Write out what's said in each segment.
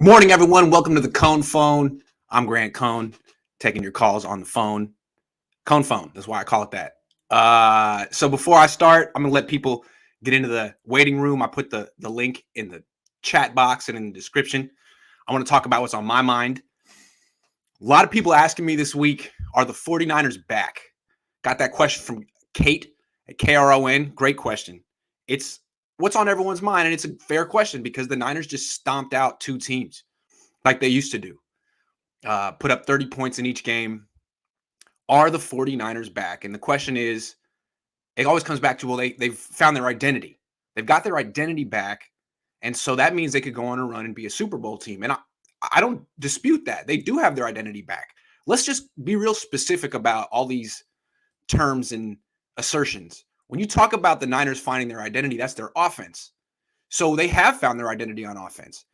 Morning, everyone. Welcome to the Cohn Phone. I'm Grant Cohn, taking your calls on the phone. Cohn Phone, that's why I call it that. So before I start, I'm going to let people get into the waiting room. I put the link in the chat box and in the description. I want to talk about what's on my mind. A lot of people asking me this week, are the 49ers back? Got that question from Kate at KRON. Great question. It's what's on everyone's mind, and it's a fair question because the Niners just stomped out two teams like they used to do. Put up 30 points in each game. Are the 49ers back? And the question is, it always comes back to, well, they've found their identity. They've got their identity back, and so that means they could go on a run and be a Super Bowl team. And I don't dispute that. They do have their identity back. Let's just be real specific about all these terms and assertions. When you talk about the Niners finding their identity, that's their offense. So they have found their identity on offense.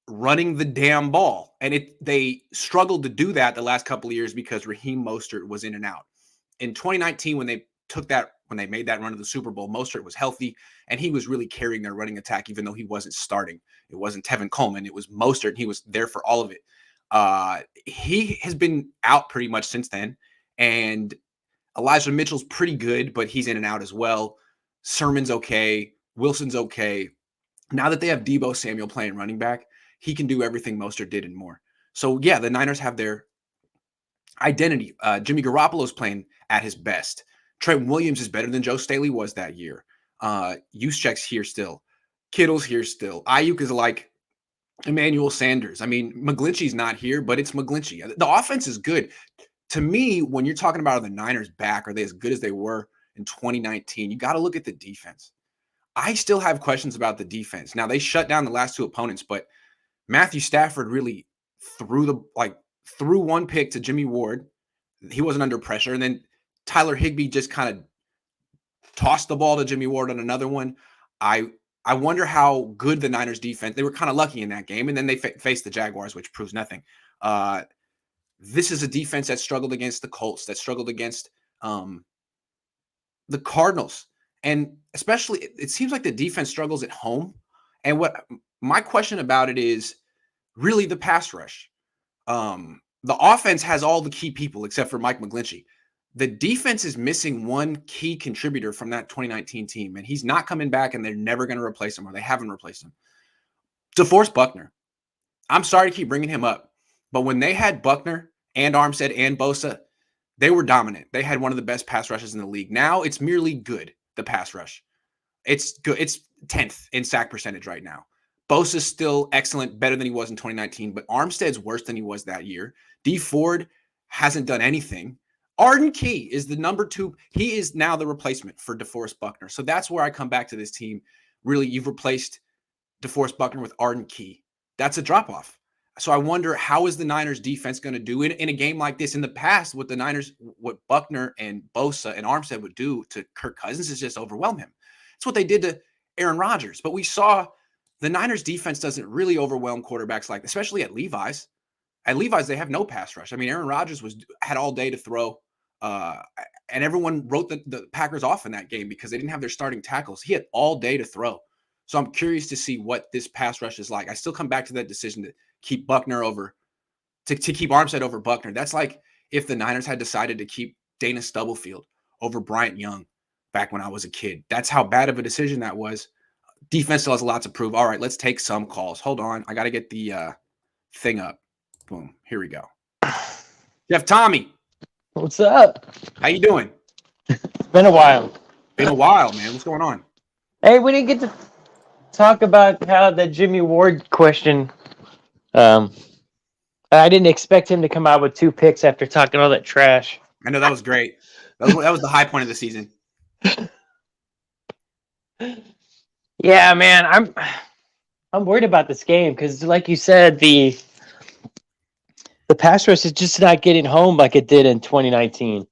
Running the damn ball. And they struggled to do that the last couple of years because Raheem Mostert was in and out. In 2019, when they made that run to the Super Bowl, Mostert was healthy, and he was really carrying their running attack, even though he wasn't starting. It wasn't Tevin Coleman. It was Mostert, and he was there for all of it. He has been out pretty much since then, and Elijah Mitchell's pretty good, but he's in and out as well. Sermon's okay. Wilson's okay. Now that they have Deebo Samuel playing running back, he can do everything Mostert did and more. So, yeah, the Niners have their identity. Jimmy Garoppolo's playing at his best. Trent Williams is better than Joe Staley was that year. Juszczyk's here still. Kittle's here still. Ayuk is like Emmanuel Sanders. I mean, McGlinchey's not here, but it's McGlinchey. The offense is good. To me, when you're talking about are the Niners back, are they as good as they were in 2019? You got to look at the defense. I still have questions about the defense. Now, they shut down the last two opponents, but Matthew Stafford really threw one pick to Jimmy Ward. He wasn't under pressure. And then Tyler Higbee just kind of tossed the ball to Jimmy Ward on another one. I wonder how good the Niners defense, they were kind of lucky in that game. And then they faced the Jaguars, which proves nothing. This is a defense that struggled against the Colts, that struggled against the Cardinals. And especially, it seems like the defense struggles at home. And what my question about it is really the pass rush. The offense has all the key people except for Mike McGlinchey. The defense is missing one key contributor from that 2019 team, and he's not coming back, and they're never going to replace him, or they haven't replaced him. DeForest Buckner. I'm sorry to keep bringing him up, but when they had Buckner and Armstead and Bosa, they were dominant. They had one of the best pass rushes in the league. Now it's merely good, the pass rush. It's good. It's 10th in sack percentage right now. Bosa's still excellent, better than he was in 2019, but Armstead's worse than he was that year. Dee Ford hasn't done anything. Arden Key is the number 2. He is now the replacement for DeForest Buckner. So that's where I come back to this team. Really, you've replaced DeForest Buckner with Arden Key. That's a drop-off. So I wonder, how is the Niners defense going to do in a game like this? In the past, what the Niners, what Buckner and Bosa and Armstead would do to Kirk Cousins is just overwhelm him. It's what they did to Aaron Rodgers. But we saw the Niners defense doesn't really overwhelm quarterbacks like, especially at Levi's. At Levi's, they have no pass rush. I mean, Aaron Rodgers had all day to throw, and everyone wrote the Packers off in that game because they didn't have their starting tackles. He had all day to throw. So I'm curious to see what this pass rush is like. I still come back to that decision to keep Buckner over, to keep Armstead over Buckner. That's like if the Niners had decided to keep Dana Stubblefield over Bryant Young back when I was a kid. That's how bad of a decision that was. Defense still has a lot to prove. All right, let's take some calls. Hold on. I got to get the thing up. Boom. Here we go. Jeff Tommy. What's up? How you doing? It's been a while. Been a while, man. What's going on? Hey, we didn't get to talk about how the Jimmy Ward question. I didn't expect him to come out with 2 picks after talking all that trash. I know, that was great. That was the high point of the season. Yeah, man, I'm worried about this game because, like you said, the pass rush is just not getting home like it did in 2019.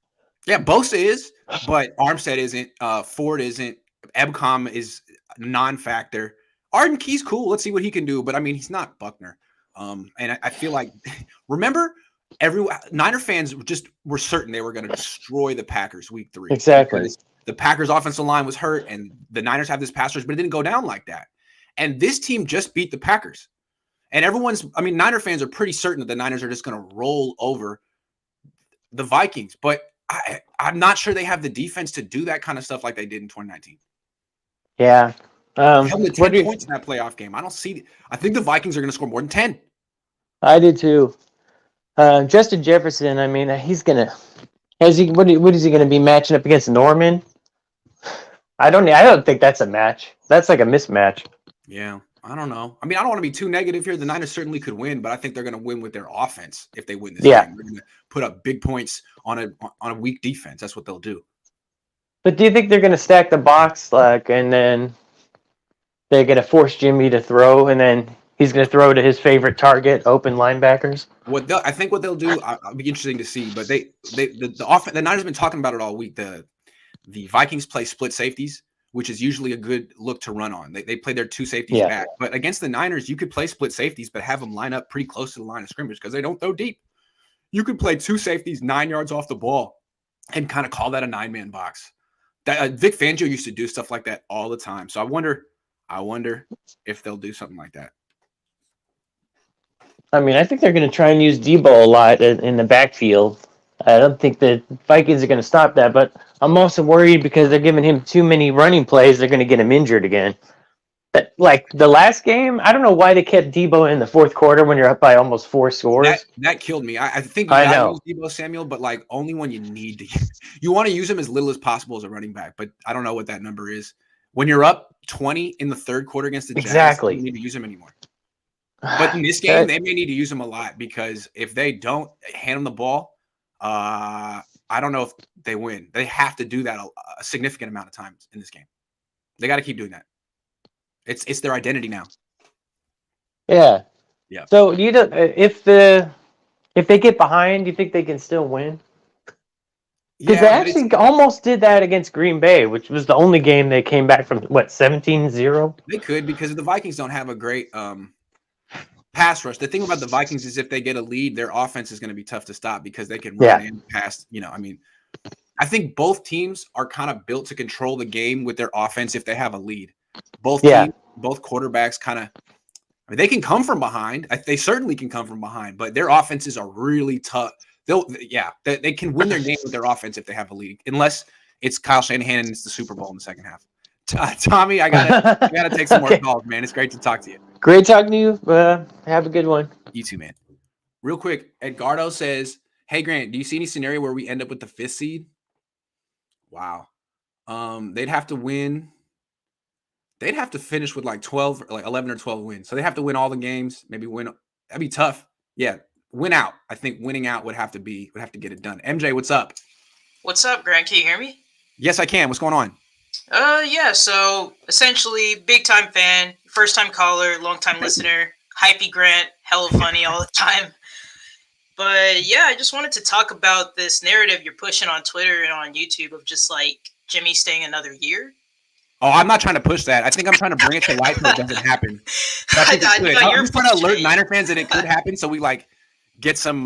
Yeah, Bosa is, but Armstead isn't. Ford isn't. Ebcom is a non-factor. Arden Key's cool. Let's see what he can do. But, I mean, he's not Buckner. And I feel like, remember, Niner fans just were certain they were going to destroy the Packers week 3. Exactly. The Packers' offensive line was hurt, and the Niners have this pass rush, but it didn't go down like that. And this team just beat the Packers. And Niner fans are pretty certain that the Niners are just going to roll over the Vikings. But I'm not sure they have the defense to do that kind of stuff like they did in 2019. Yeah. Held to 10 points in that playoff game. I think the Vikings are going to score more than 10. I did too. Justin Jefferson, I mean, he's going to what is he going to be matching up against Norman? I don't think that's a match. That's like a mismatch. Yeah, I don't know. I don't want to be too negative here. The Niners certainly could win, but I think they're going to win with their offense if they win this game. They're going to put up big points on a weak defense. That's what they'll do. But do you think they're going to stack the box, and then they're going to force Jimmy to throw, and then he's going to throw to his favorite target, open linebackers? I think what they'll do, I'll be interesting to see. But the offense, the Niners have been talking about it all week. The Vikings play split safeties, which is usually a good look to run on. They play their two safeties back. But against the Niners, you could play split safeties, but have them line up pretty close to the line of scrimmage because they don't throw deep. You could play two safeties 9 yards off the ball and kind of call that a 9-man box. Vic Fangio used to do stuff like that all the time. So I wonder if they'll do something like that. I think they're going to try and use Deebo a lot in the backfield. I don't think the Vikings are going to stop that, but I'm also worried because they're giving him too many running plays. They're going to get him injured again. Like the last game, I don't know why they kept Deebo in the fourth quarter when you're up by almost 4 scores. That killed me. I think you got to use Deebo Samuel, but like only when you need to. You want to use him as little as possible as a running back, but I don't know what that number is. When you're up 20 in the third quarter against the Jags, you don't need to use him anymore. But in this game, they may need to use him a lot because if they don't hand him the ball, I don't know if they win. They have to do that a significant amount of times in this game. They got to keep doing that. It's their identity now. Yeah. So if they get behind, do you think they can still win? Because they actually almost did that against Green Bay, which was the only game they came back from, 17-0? They could, because the Vikings don't have a great pass rush. The thing about the Vikings is if they get a lead, their offense is going to be tough to stop because they can run in past, I think both teams are kind of built to control the game with their offense if they have a lead. Both teams, both quarterbacks kind of, they can come from behind. They certainly can come from behind, but their offenses are really tough. They can win their game with their offense if they have a lead, unless it's Kyle Shanahan and it's the Super Bowl in the second half. Tommy, I gotta take some more calls, man. It's great to talk to you. Great talking to you. Have a good one. You too, man. Real quick, Edgardo says, "Hey Grant, do you see any scenario where we end up with the 5th seed?" Wow. They'd have to win. They'd have to finish with like 12, like 11 or 12 wins. So they have to win all the games. Maybe win. That'd be tough. Yeah, win out. I think winning out would have to get it done. MJ, what's up? What's up, Grant? Can you hear me? Yes, I can. What's going on? Yeah, so essentially, big time fan, first time caller, long time listener, hypey Grant, hella funny all the time. But yeah, I just wanted to talk about this narrative you're pushing on Twitter and on YouTube of just like Jimmy staying another year. Oh, I'm not trying to push that. I think I'm trying to bring it to light so it doesn't happen. I'm just trying to alert Niner fans that it could happen so we like get some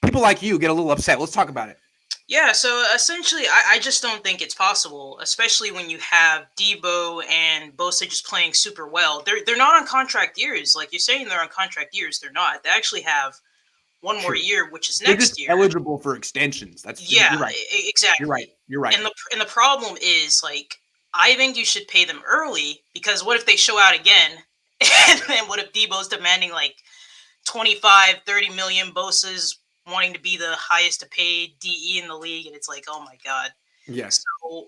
people like you get a little upset. Let's talk about it. Yeah, so essentially, I just don't think it's possible, especially when you have Deebo and Bosa just playing super well. They're not on contract years. Like you're saying they're on contract years. They're not. They actually have one more year, which is next year. Eligible for extensions. You're right. Exactly. You're right. And the problem is, like, I think you should pay them early because what if they show out again? And then what if Deebo's demanding like 25, 30 million, Bosa's wanting to be the highest to paid DE in the league, and it's like, oh my god. Yes. So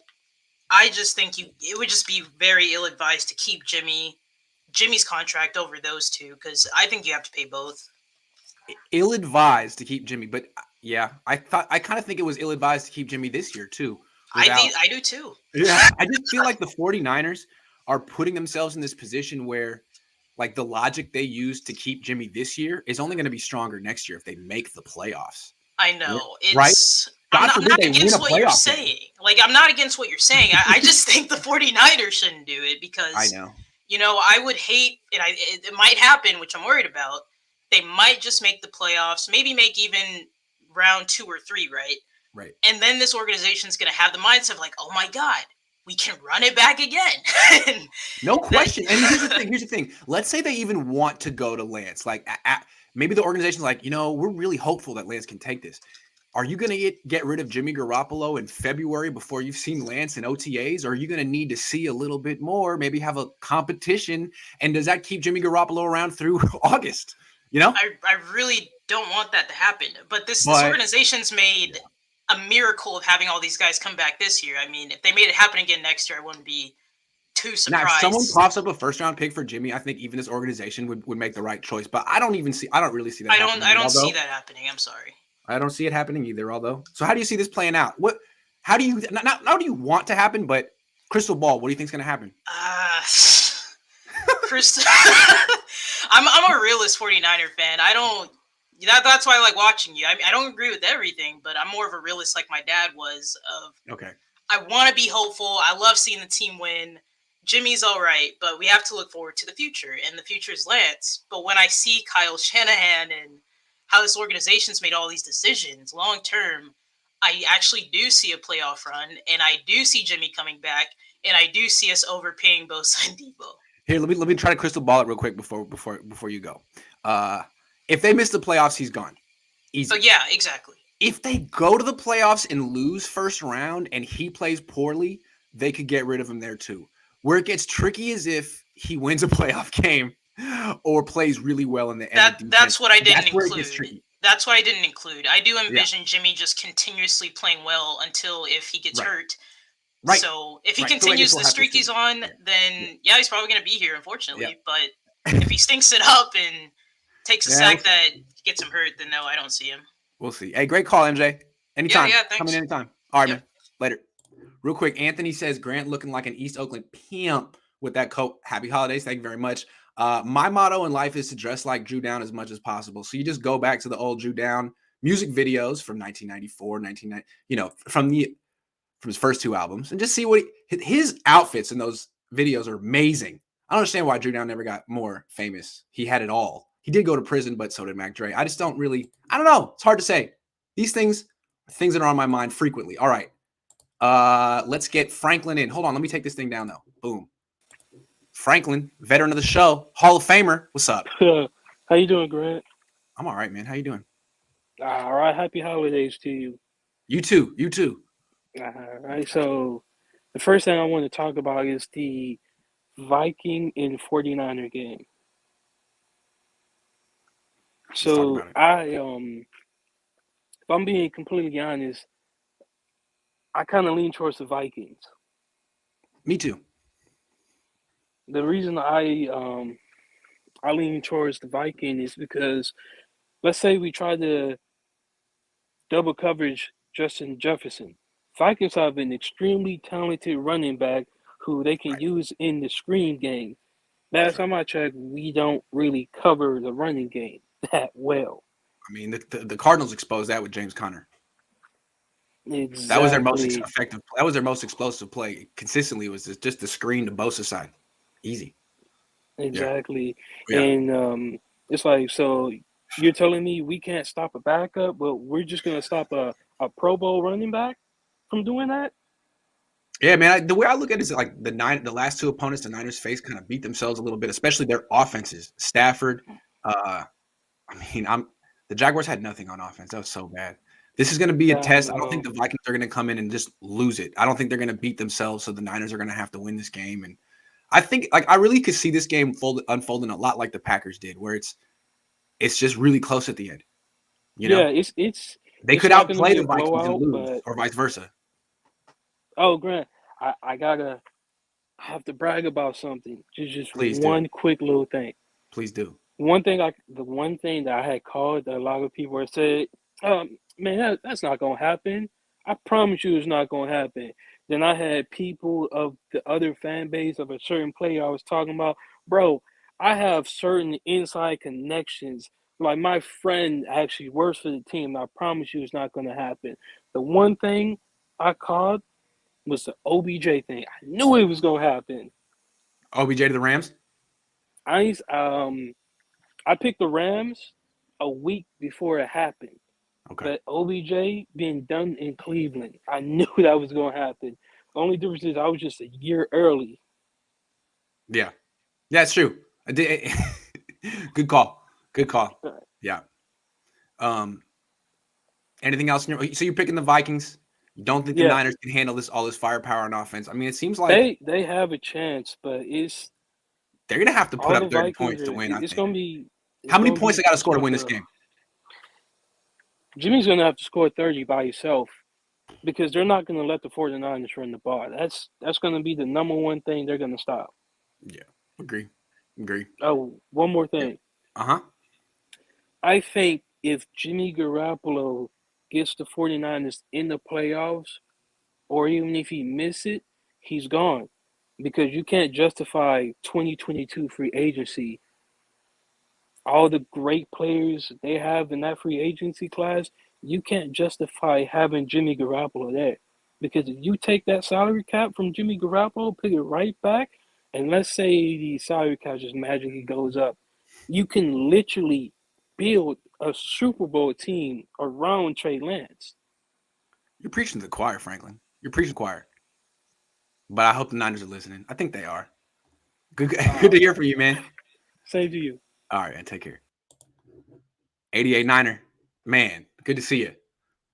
I just think it would just be very ill-advised to keep Jimmy's contract over those two because I think you have to pay both. Ill-advised to keep Jimmy, but yeah, I kind of think it was ill-advised to keep Jimmy this year too. I do too. Yeah, I just feel like the 49ers are putting themselves in this position where like the logic they use to keep Jimmy this year is only going to be stronger next year if they make the playoffs. I know. Right? I'm not against what you're saying. Like, I'm not against what you're saying. I just think the 49ers shouldn't do it because, I know. I would hate, and it might happen, which I'm worried about. They might just make the playoffs, maybe make even round 2 or 3, right? Right. And then this organization is going to have the mindset of like, oh my God, we can run it back again. No question. And here's the thing. Here's the thing. Let's say they even want to go to Lance. Like, maybe the organization's like, we're really hopeful that Lance can take this. Are you going to get rid of Jimmy Garoppolo in February before you've seen Lance in OTAs? Or are you going to need to see a little bit more, maybe have a competition? And does that keep Jimmy Garoppolo around through August? I really don't want that to happen. But this organization's made a miracle of having all these guys come back this year. I mean, if they made it happen again next year, I wouldn't be too surprised. Now, if someone pops up a first-round pick for Jimmy, I think even this organization would make the right choice. But I don't really see that happening. I don't see that happening. I'm sorry. I don't see it happening either, although. So how do you see this playing out? How do you not do you want to happen, but crystal ball, what do you think is going to happen? Crystal I'm a realist 49er fan. That's why I like watching you. I mean, I don't agree with everything, but I'm more of a realist like my dad was Okay. I want to be hopeful. I love seeing the team win. Jimmy's all right, but we have to look forward to the future, and the future is Lance. But when I see Kyle Shanahan and how this organization's made all these decisions long term, I actually do see a playoff run, and I do see Jimmy coming back, and I do see us overpaying Bosa and Deebo. Here, let me try to crystal ball it real quick before you go. If they miss the playoffs, he's gone. Easy. Oh yeah, exactly. If they go to the playoffs and lose first round and he plays poorly, they could get rid of him there too. Where it gets tricky is if he wins a playoff game or plays really well in the end. That's what I didn't include. That's what I didn't include. I do envision Jimmy just continuously playing well until if he gets hurt. Right. So if he continues the streak he's on, then he's probably going to be here, unfortunately. Yeah. But if he stinks it up and takes a sack that gets him hurt, then no, I don't see him. We'll see. Hey, great call, MJ. Anytime. Yeah, thanks. Come in anytime. All right, man. Later. Real quick, Anthony says, Grant looking like an East Oakland pimp with that coat. Happy holidays. Thank you very much. My motto in life is to dress like Drew Down as much as possible. So you just go back to the old Drew Down music videos from 1994, from his first two albums, and just see what his outfits in those videos are amazing. I don't understand why Drew Down never got more famous. He had it all. He did go to prison, but so did Mac Dre. I don't know. It's hard to say. These things are things that are on my mind frequently. All right. Let's get Franklin in. Hold on. Let me take this thing down, though. Boom. Franklin, veteran of the show, Hall of Famer. What's up? How you doing, Grant? I'm all right, man. How you doing? All right. Happy holidays to you. You too. You too. All right. So the first thing I want to talk about is the Viking and 49er game. So if I'm being completely honest, I kind of lean towards the Vikings. Me too. The reason I lean towards the Viking is because, let's say we try to double coverage Justin Jefferson. Vikings have an extremely talented running back who they can use in the screen game. Last time I checked, we don't really cover the running game that well. I mean, the Cardinals exposed that with James Conner. Exactly. That was their most effective. That was their most explosive play. Consistently, was just the screen to Bosa side. Easy. Exactly. Yeah. And it's like, so you're telling me we can't stop a backup, but we're just going to stop a Pro Bowl running back from doing that? Yeah, man. The way I look at it is like the last two opponents the Niners faced kind of beat themselves a little bit, especially their offenses. Stafford. The Jaguars had nothing on offense. That was so bad. This is going to be a test. I don't think the Vikings are going to come in and just lose it. I don't think they're going to beat themselves, so the Niners are going to have to win this game. And I think, I really could see this game unfolding a lot like the Packers did, where it's just really close at the end. They could outplay the Vikings and lose, or vice versa. Oh, Grant, I have to brag about something. Just Please one quick little thing. Please do. The one thing that I had called that a lot of people had said, man, that's not gonna happen. I promise you, it's not gonna happen. Then I had people of the other fan base of a certain player I was talking about. Bro, I have certain inside connections. Like my friend actually works for the team. I promise you, it's not gonna happen. The one thing I called was the OBJ thing. I knew it was gonna happen. OBJ to the Rams? I picked the Rams a week before it happened. Okay. But OBJ being done in Cleveland, I knew that was gonna happen. Only difference is I was just a year early. Yeah, that's true. I did. Good call. Good call. Yeah. Anything else? So you're picking the Vikings. You don't think the Yeah, Niners can handle all this firepower on offense? I mean, it seems like they have a chance, but it's they're gonna have to put all the up 30 Vikings points to are. win. I It's think. gonna be. How It's many gonna points they be. got to It's score to gonna win this tough. game? Jimmy's gonna have to score 30 by himself because they're not gonna let the 49ers run the ball. That's gonna be the number one thing they're gonna stop. Yeah, agree. Agree. Oh, one more thing. Uh-huh. I think if Jimmy Garoppolo gets the 49ers in the playoffs, or even if he misses it, he's gone. Because you can't justify 2022 free agency. All the great players they have in that free agency class, you can't justify having Jimmy Garoppolo there. Because if you take that salary cap from Jimmy Garoppolo, put it right back, and let's say the salary cap just magically goes up, you can literally build a Super Bowl team around Trey Lance. You're preaching to the choir, Franklin. You're preaching to the choir. But I hope the Niners are listening. I think they are. Good, good to hear from you, man. Same to you. All right, man. Take care. 88 Niner. Man, good to see you.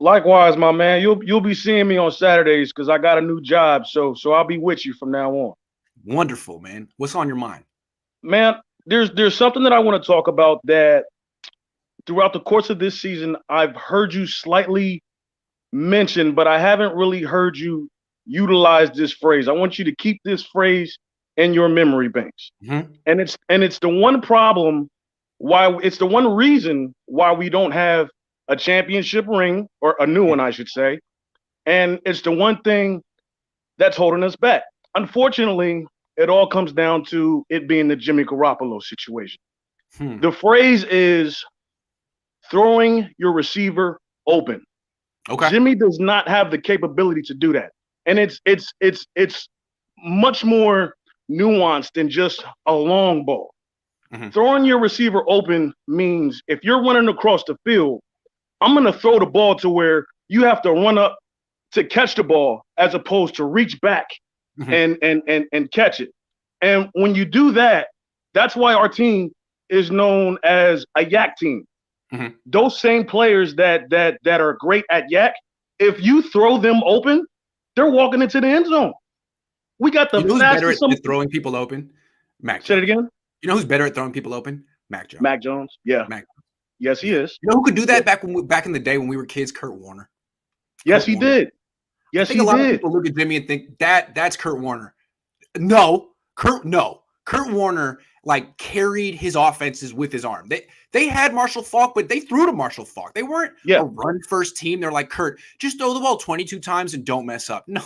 Likewise, my man. You'll be seeing me on Saturdays because I got a new job. So I'll be with you from now on. Wonderful, man. What's on your mind? Man, there's something that I want to talk about that throughout the course of this season I've heard you slightly mention, but I haven't really heard you utilize this phrase. I want you to keep this phrase in your memory banks. Mm-hmm. And it's the one problem why it's the one reason why we don't have a championship ring, or a new one, I should say. And it's the one thing that's holding us back. Unfortunately, it all comes down to it being the Jimmy Garoppolo situation. The phrase is throwing your receiver open. Okay. Jimmy does not have the capability to do that. And it's much more nuanced than just a long ball. Mm-hmm. Throwing your receiver open means if you're running across the field, I'm going to throw the ball to where you have to run up to catch the ball as opposed to reach back and catch it. And when you do that, that's why our team is known as a yak team. Mm-hmm. Those same players that are great at yak, if you throw them open, they're walking into the end zone. We got the who's fastest. Better at throwing people open? Mac Jones. Say it again. You know who's better at throwing people open? Mac Jones. Mac Jones. Yeah. Mac. Yes, he is. You know who could do that back in the day when we were kids? Kurt Warner. Yes, he did. Yes, I think a lot of people look at Jimmy and think that's Kurt Warner. No. Kurt Warner like carried his offenses with his arm. They had Marshall Faulk, but they threw to Marshall Faulk. They weren't a run first team. They're like, Kurt, just throw the ball 22 times and don't mess up. No.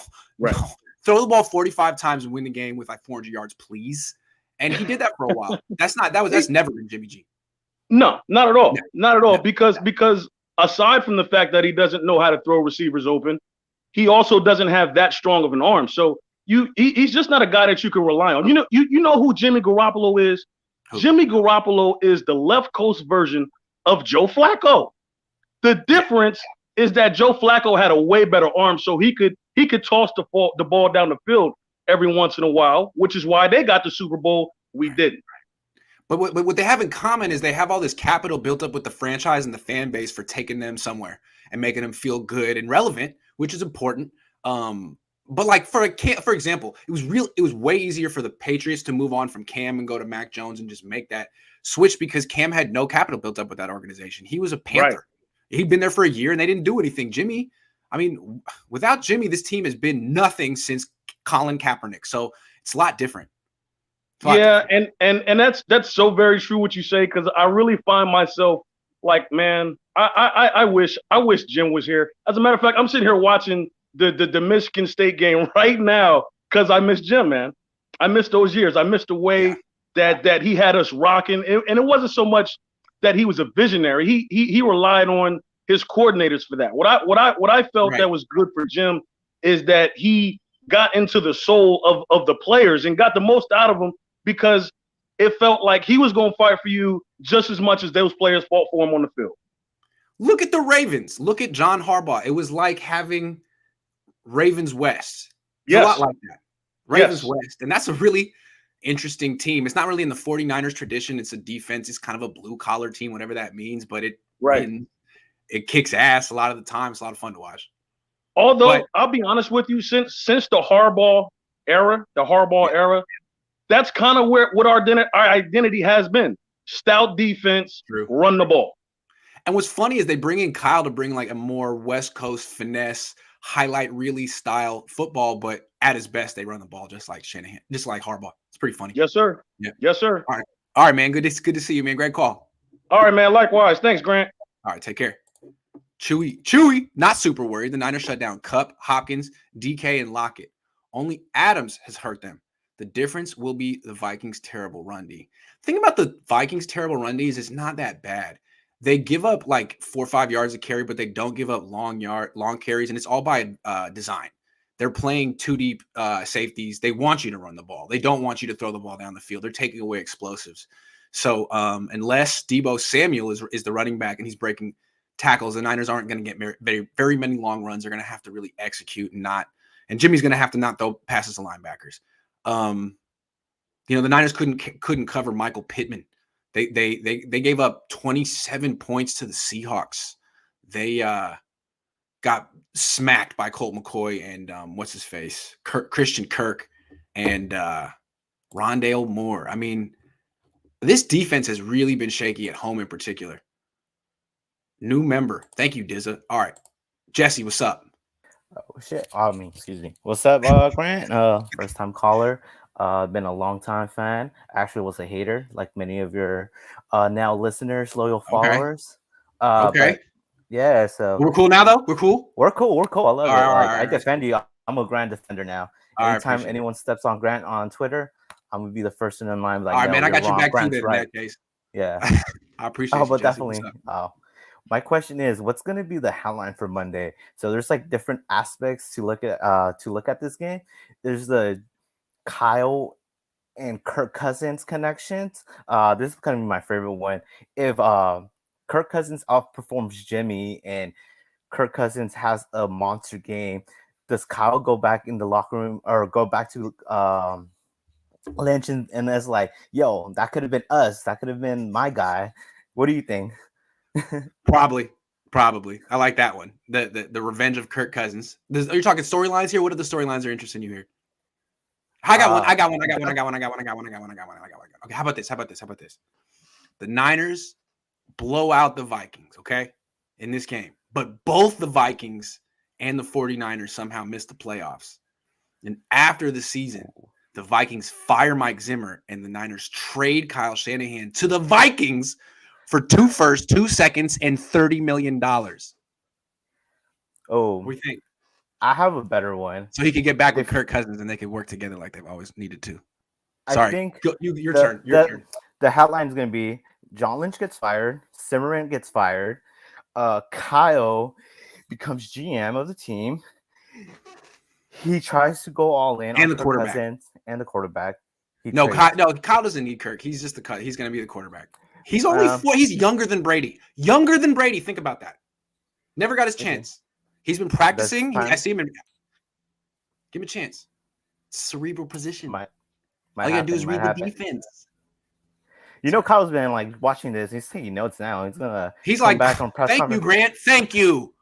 Throw the ball 45 times and win the game with like 400 yards, please. And he did that for a while. That's never been Jimmy G. No, not at all. No. Not at all. No. Because aside from the fact that he doesn't know how to throw receivers open, he also doesn't have that strong of an arm. So he's just not a guy that you can rely on. You know who Jimmy Garoppolo is? Who? Jimmy Garoppolo is the left coast version of Joe Flacco. The difference is that Joe Flacco had a way better arm, so he could toss the ball down the field every once in a while, which is why they got the Super Bowl. We didn't. But what they have in common is they have all this capital built up with the franchise and the fan base for taking them somewhere and making them feel good and relevant, which is important. But like for example, it was way easier for the Patriots to move on from Cam and go to Mac Jones and just make that switch because Cam had no capital built up with that organization. He was a Panther. Right. He'd been there for a year and they didn't do anything. Jimmy, I mean, without Jimmy, this team has been nothing since Colin Kaepernick. So it's a lot different. Yeah, and that's so very true what you say, because I really find myself like, man, I wish Jim was here. As a matter of fact, I'm sitting here watching the Michigan State game right now because I miss Jim, man. I miss those years. I miss the way that he had us rocking, and it wasn't so much that he was a visionary. He relied on his coordinators for that. What I felt that was good for Jim is that he got into the soul of the players and got the most out of them, because it felt like he was going to fight for you just as much as those players fought for him on the field. Look at the Ravens. Look at John Harbaugh. It was like having Ravens West. It's a Yes. lot like that. Ravens Yes. West. And that's a really interesting team. It's not really in the 49ers tradition. It's a defense. It's kind of a blue collar team, whatever that means, but it Right. wins. It kicks ass a lot of the time. It's a lot of fun to watch. Although But I'll be honest with you, since the Harbaugh era, that's kind of what our identity has been. Stout defense, True. run the ball. And what's funny is they bring in Kyle to bring like a more West Coast finesse, highlight really style football, but at his best, they run the ball just like Shanahan, just like Harbaugh. It's pretty funny. Yes, sir. Yeah. Yes, sir. All right, man. Good to see you, man. Great call. All right, man. Likewise. Thanks, Grant. All right, take care. Chewy, not super worried. The Niners shut down Kupp, Hopkins, DK, and Lockett. Only Adams has hurt them. The difference will be the Vikings' terrible run D. The thing about the Vikings' terrible run D is it's not that bad. They give up like 4 or 5 yards a carry, but they don't give up long carries, and it's all by design. They're playing two deep safeties. They want you to run the ball. They don't want you to throw the ball down the field. They're taking away explosives. So unless Deebo Samuel is the running back and he's breaking tackles, the Niners aren't going to get very, very many long runs. They're going to have to really execute and Jimmy's going to have to not throw passes to linebackers. The Niners couldn't cover Michael Pittman. They gave up 27 points to the Seahawks. They got smacked by Colt McCoy and what's his face, Christian Kirk and Rondale Moore. I mean, this defense has really been shaky at home in particular. New member. Thank you, Dizza. All right. Jesse, what's up? Oh shit. Excuse me. What's up, Grant? First time caller. Been a long time fan. Actually was a hater, like many of your now listeners, loyal followers. Okay. Yeah, so we're cool now though? We're cool? We're cool. I love it. I right, defend you. I'm a Grant defender now. Anytime anyone steps on Grant on Twitter, I'm gonna be the first in line. Like, all right, no, man, I got your back Grant's too in that case. Yeah. I appreciate you. But Jesse. definitely. My question is, what's going to be the headline for Monday? So there's like different aspects to look at this game. There's the Kyle and Kirk Cousins connections. This is going to be my favorite one. If Kirk Cousins outperforms Jimmy and Kirk Cousins has a monster game, does Kyle go back in the locker room or go back to Lynch and it's like, yo, that could have been us. That could have been my guy. What do you think? Probably. I like that one. The revenge of Kirk Cousins. Are you talking storylines here? What are the storylines that are interesting you here? I got one. Okay, how about this? The Niners blow out the Vikings, okay, in this game. But both the Vikings and the 49ers somehow missed the playoffs. And after the season, the Vikings fire Mike Zimmer and the Niners trade Kyle Shanahan to the Vikings for 2 firsts, 2 seconds, and $30 million. Oh, what do you think? I have a better one. So he could get back with Kirk Cousins and they could work together like they've always needed to. Sorry. I think your turn. Your turn. The headline is going to be John Lynch gets fired, Zimmerman gets fired, Kyle becomes GM of the team. He tries to go all in and on the quarterback. Cousins and the quarterback. Kyle doesn't need Kirk. He's just the cut. He's going to be the quarterback. He's only 4. He's younger than Brady. Think about that. Never got his chance. He's been practicing. I see him. Give him a chance. Cerebral position. All you got to do is read the defense. You know, Kyle's been like watching this. He's taking notes now. He's like, back on press thank conference. you, Grant. Thank you.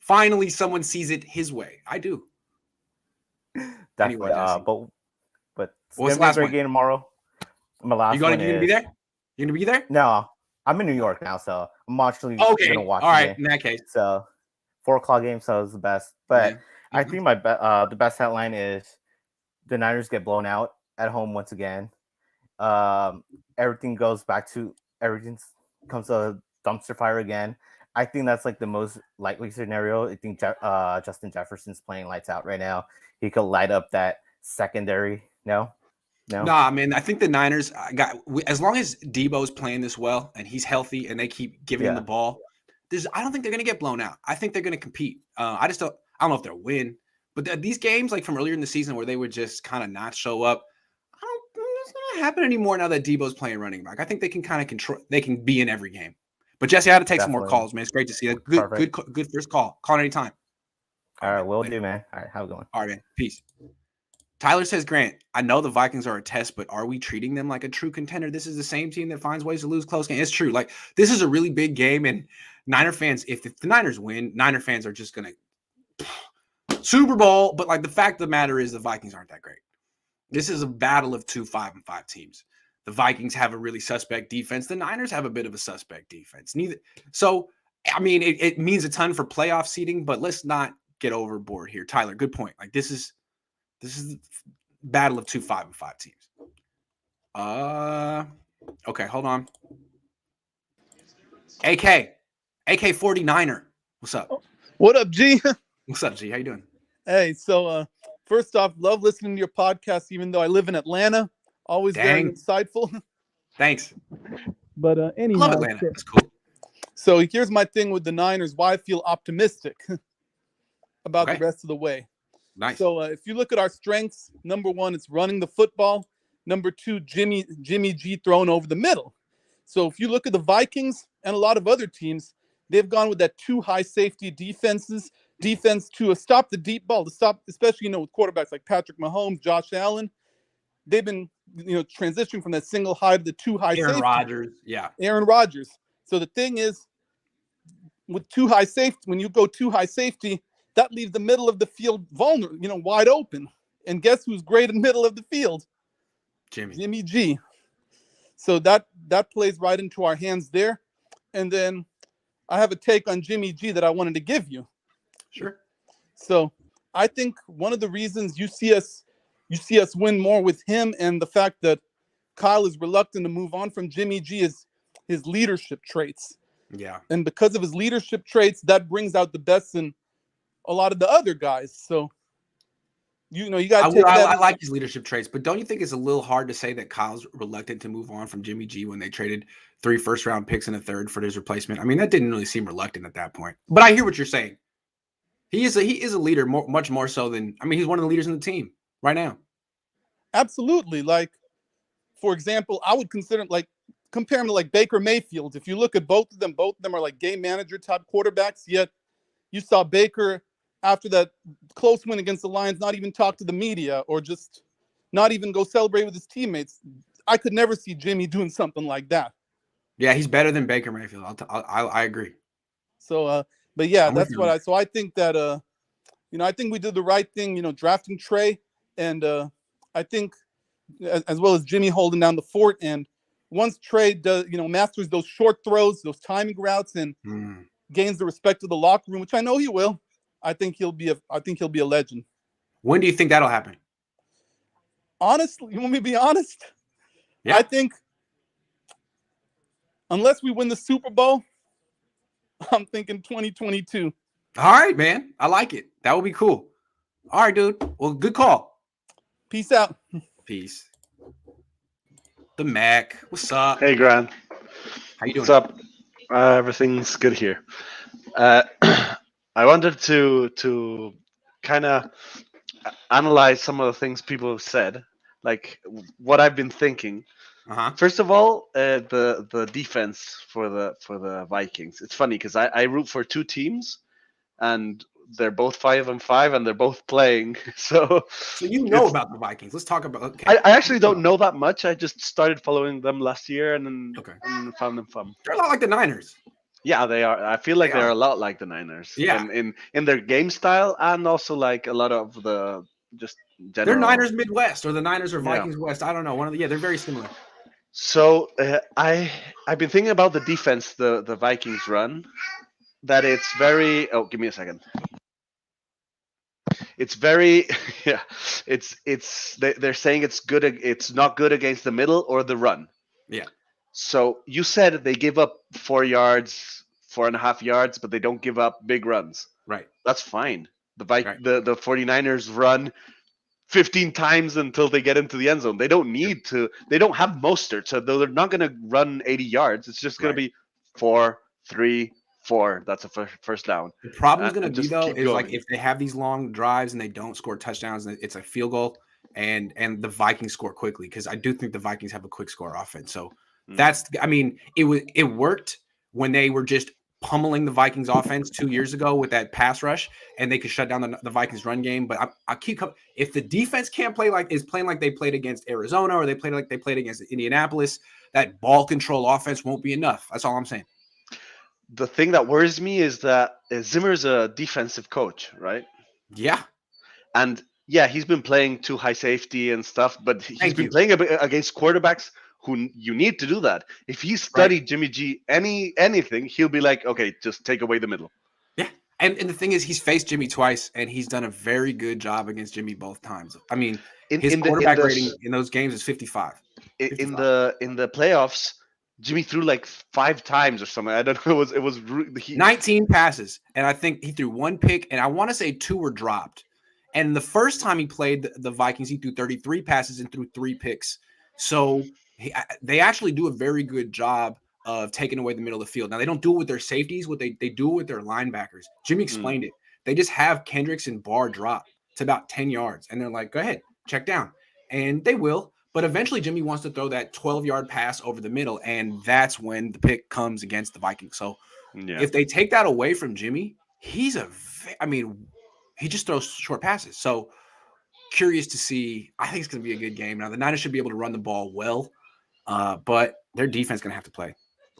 Finally, someone sees it his way. I do. Definitely. Anyway, but it's what's gonna be a great game tomorrow. My last you gonna be there? You gonna be there? No, I'm in New York now, so I'm actually gonna watch. All right, in that case. So 4:00 game, so it's the best. But I think the best headline is the Niners get blown out at home once again. Everything comes to a dumpster fire again. I think that's like the most likely scenario. I think Justin Jefferson's playing lights out right now. He could light up that secondary. No. Nah, man. I think the Niners as long as Deebo's playing this well and he's healthy and they keep giving him the ball, I don't think they're gonna get blown out. I think they're gonna compete. I don't know if they'll win, but these games like from earlier in the season where they would just kind of not show up, I don't think that's gonna happen anymore now that Deebo's playing running back. I think they can kind of control. They can be in every game. But Jesse, I had to take some more calls, man. It's great to see you. Good first call. Call anytime. All right, will later. do, man. All right, have a good one. All right, man. Peace. Tyler says, Grant, I know the Vikings are a test, but are we treating them like a true contender? This is the same team that finds ways to lose close games. It's true. Like, this is a really big game, and Niner fans, if the Niners win, Niner fans are just going to Super Bowl. But, like, the fact of the matter is the Vikings aren't that great. This is a battle of 2 5-5 teams. The Vikings have a really suspect defense. The Niners have a bit of a suspect defense. So, I mean, it means a ton for playoff seeding, but let's not get overboard here. Tyler, good point. Like, this is the battle of 2 5-5 teams. Okay, hold on. AK 49er. What's up? What up, G? What's up, G? How you doing? Hey, so first off, love listening to your podcast, even though I live in Atlanta. Always very insightful. Thanks. But anyhow, Love Atlanta. That's cool. So here's my thing with the Niners, why I feel optimistic about the rest of the way. Nice. So if you look at our strengths, number one, it's running the football. Number two, Jimmy G thrown over the middle. So if you look at the Vikings and a lot of other teams, they've gone with that 2 high safety defense to stop the deep ball, to stop, especially, with quarterbacks like Patrick Mahomes, Josh Allen. They've been, transitioning from that single high to the 2 high Aaron safety. Rodgers, yeah. Aaron Rodgers. So the thing is, with 2 high safety, when you go 2 high safety, that leaves the middle of the field vulnerable, wide open. And guess who's great in the middle of the field? Jimmy G. So that plays right into our hands there. And then I have a take on Jimmy G that I wanted to give you. Sure. So I think one of the reasons you see us win more with him, and the fact that Kyle is reluctant to move on from Jimmy G, is his leadership traits. Yeah. And because of his leadership traits, that brings out the best in a lot of the other guys. So, you got to take that. I like his leadership traits, but don't you think it's a little hard to say that Kyle's reluctant to move on from Jimmy G when they traded 3 first-round picks and a third for his replacement? I mean, that didn't really seem reluctant at that point. But I hear what you're saying. He is a leader, much more so than, he's one of the leaders in the team right now. Absolutely. Like, for example, I would compare him to like Baker Mayfield. If you look at both of them are like game manager type quarterbacks, yet you saw Baker after that close win against the Lions not even talk to the media or just not even go celebrate with his teammates. I could never see Jimmy doing something like that. Yeah, he's better than Baker Mayfield. I agree. So, but yeah, that's what I think that, I think we did the right thing, drafting Trey, and I think as well as Jimmy holding down the fort. And once Trey does, masters those short throws, those timing routes, and gains the respect of the locker room, which I know he will, I think he'll be a legend. When do you think that'll happen? Honestly, you want me to be honest? Yeah. I think unless we win the Super Bowl, I'm thinking 2022. All right, man. I like it. That would be cool. All right, dude. Well, good call. Peace out. Peace. The Mac. What's up? Hey, Grant. How you doing? What's up? Everything's good here. I wanted to kind of analyze some of the things people have said, like what I've been thinking. First of all, the defense for the Vikings. It's funny because I root for 2 teams, and they're both 5-5, and they're both playing. So you know about the Vikings. Let's talk about. Okay. I actually don't know that much. I just started following them last year, and then found them fun. They're a lot like the Niners. Yeah, they are. I feel like they're a lot like the Niners. Yeah. In their game style, and also like a lot of the just general. They're Niners Midwest, or the Niners or Vikings West. I don't know. One of the they're very similar. So I've been thinking about the defense the Vikings run. That it's very. Oh, give me a second. It's very. Yeah. They're saying it's good. It's not good against the middle or the run. Yeah. So you said they give up 4 yards, 4.5 yards, but they don't give up big runs. Right. That's fine. The 49ers run 15 times until they get into the end zone. They don't need to. They don't have Mostert, so they're not going to run 80 yards. It's just going to be 4, 3, 4. That's a first down. The problem is going to be though is going. like if they have these long drives and they don't score touchdowns, it's a field goal, and the Vikings score quickly, because I do think the Vikings have a quick score offense. So that's, it worked when they were just pummeling the Vikings offense 2 years ago with that pass rush, and they could shut down the Vikings run game. But I keep coming. If the defense can't play playing like they played against Arizona or they played like they played against Indianapolis, that ball control offense won't be enough. That's all I'm saying. The thing that worries me is that Zimmer's a defensive coach, right? Yeah. And yeah, he's been playing too high safety and stuff, but he's been playing against quarterbacks who you need to do that. If he studied Jimmy G anything, he'll be like, okay, just take away the middle. Yeah. And the thing is, he's faced Jimmy twice, and he's done a very good job against Jimmy both times. I mean, his quarterback rating in those games is 55. In the playoffs, Jimmy threw like 5 times or something. I don't know. It was 19 passes, and I think he threw 1 pick, and I want to say 2 were dropped. And the first time he played the Vikings, he threw 33 passes and threw 3 picks. So they actually do a very good job of taking away the middle of the field. Now, they don't do it with their safeties. What they do it with their linebackers. Jimmy explained it. They just have Kendricks and Barr drop to about 10 yards, and they're like, go ahead, check down. And they will. But eventually, Jimmy wants to throw that 12-yard pass over the middle, and that's when the pick comes against the Vikings. So if they take that away from Jimmy, he just throws short passes. So curious to see. I think it's going to be a good game. Now, the Niners should be able to run the ball well, but their defense is going to have to play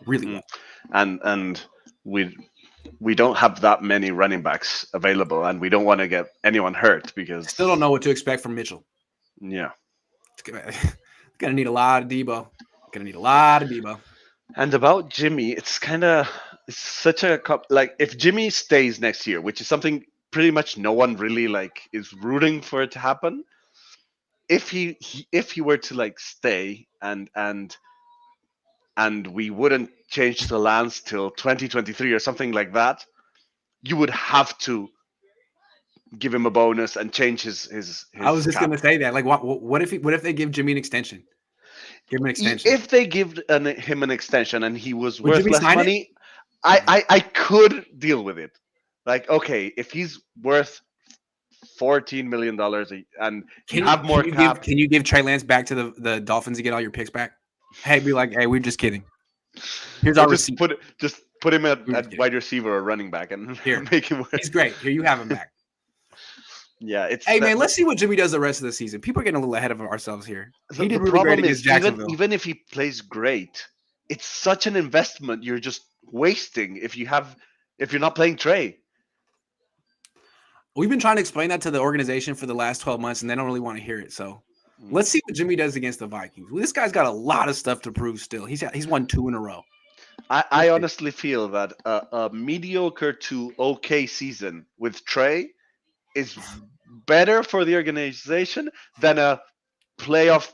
really well. And we don't have that many running backs available, and we don't want to get anyone hurt because still don't know what to expect from Mitchell. Yeah. Gonna need a lot of Deebo. And about Jimmy, it's such a if Jimmy stays next year, which is something pretty much no one really is rooting for it to happen. If he were to stay and we wouldn't change the lands till 2023 or something like that, you would have to give him a bonus and change his I was just cap. gonna say that. Like, what if they give Jimmy an extension? Give him an extension. If they give him an extension and he was worth less money, I could deal with it. Like, okay, if he's worth $14 million and can you give Trey Lance back to the Dolphins to get all your picks back? Hey, be like, hey, we're just kidding. Here's our receipt. Put him at wide receiver or running back and make him work. He's great. Here, you have him back. Yeah, man, let's see what Jimmy does the rest of the season. People are getting a little ahead of ourselves here. He did really great against Jacksonville. Even if he plays great, it's such an investment you're just wasting if you're not playing Trey. We've been trying to explain that to the organization for the last 12 months, and they don't really want to hear it. So let's see what Jimmy does against the Vikings. This guy's got a lot of stuff to prove still. He's won 2 in a row. I honestly feel that a mediocre to okay season with Trey is better for the organization than a playoff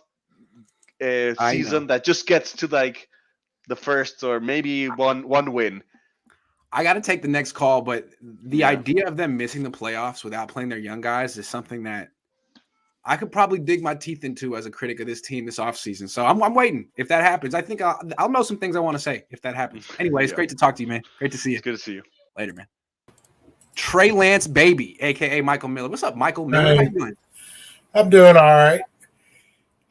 season that just gets to the first or maybe one win. I got to take the next call, but the idea of them missing the playoffs without playing their young guys is something that I could probably dig my teeth into as a critic of this team this offseason. So I'm waiting. If that happens, I think I'll know some things I want to say if that happens. Anyway, it's great to talk to you, man. Great to see you. It's good to see you. Later, man. Trey Lance baby, a.k.a. Michael Miller. What's up, Michael Miller? How you doing? I'm doing all right.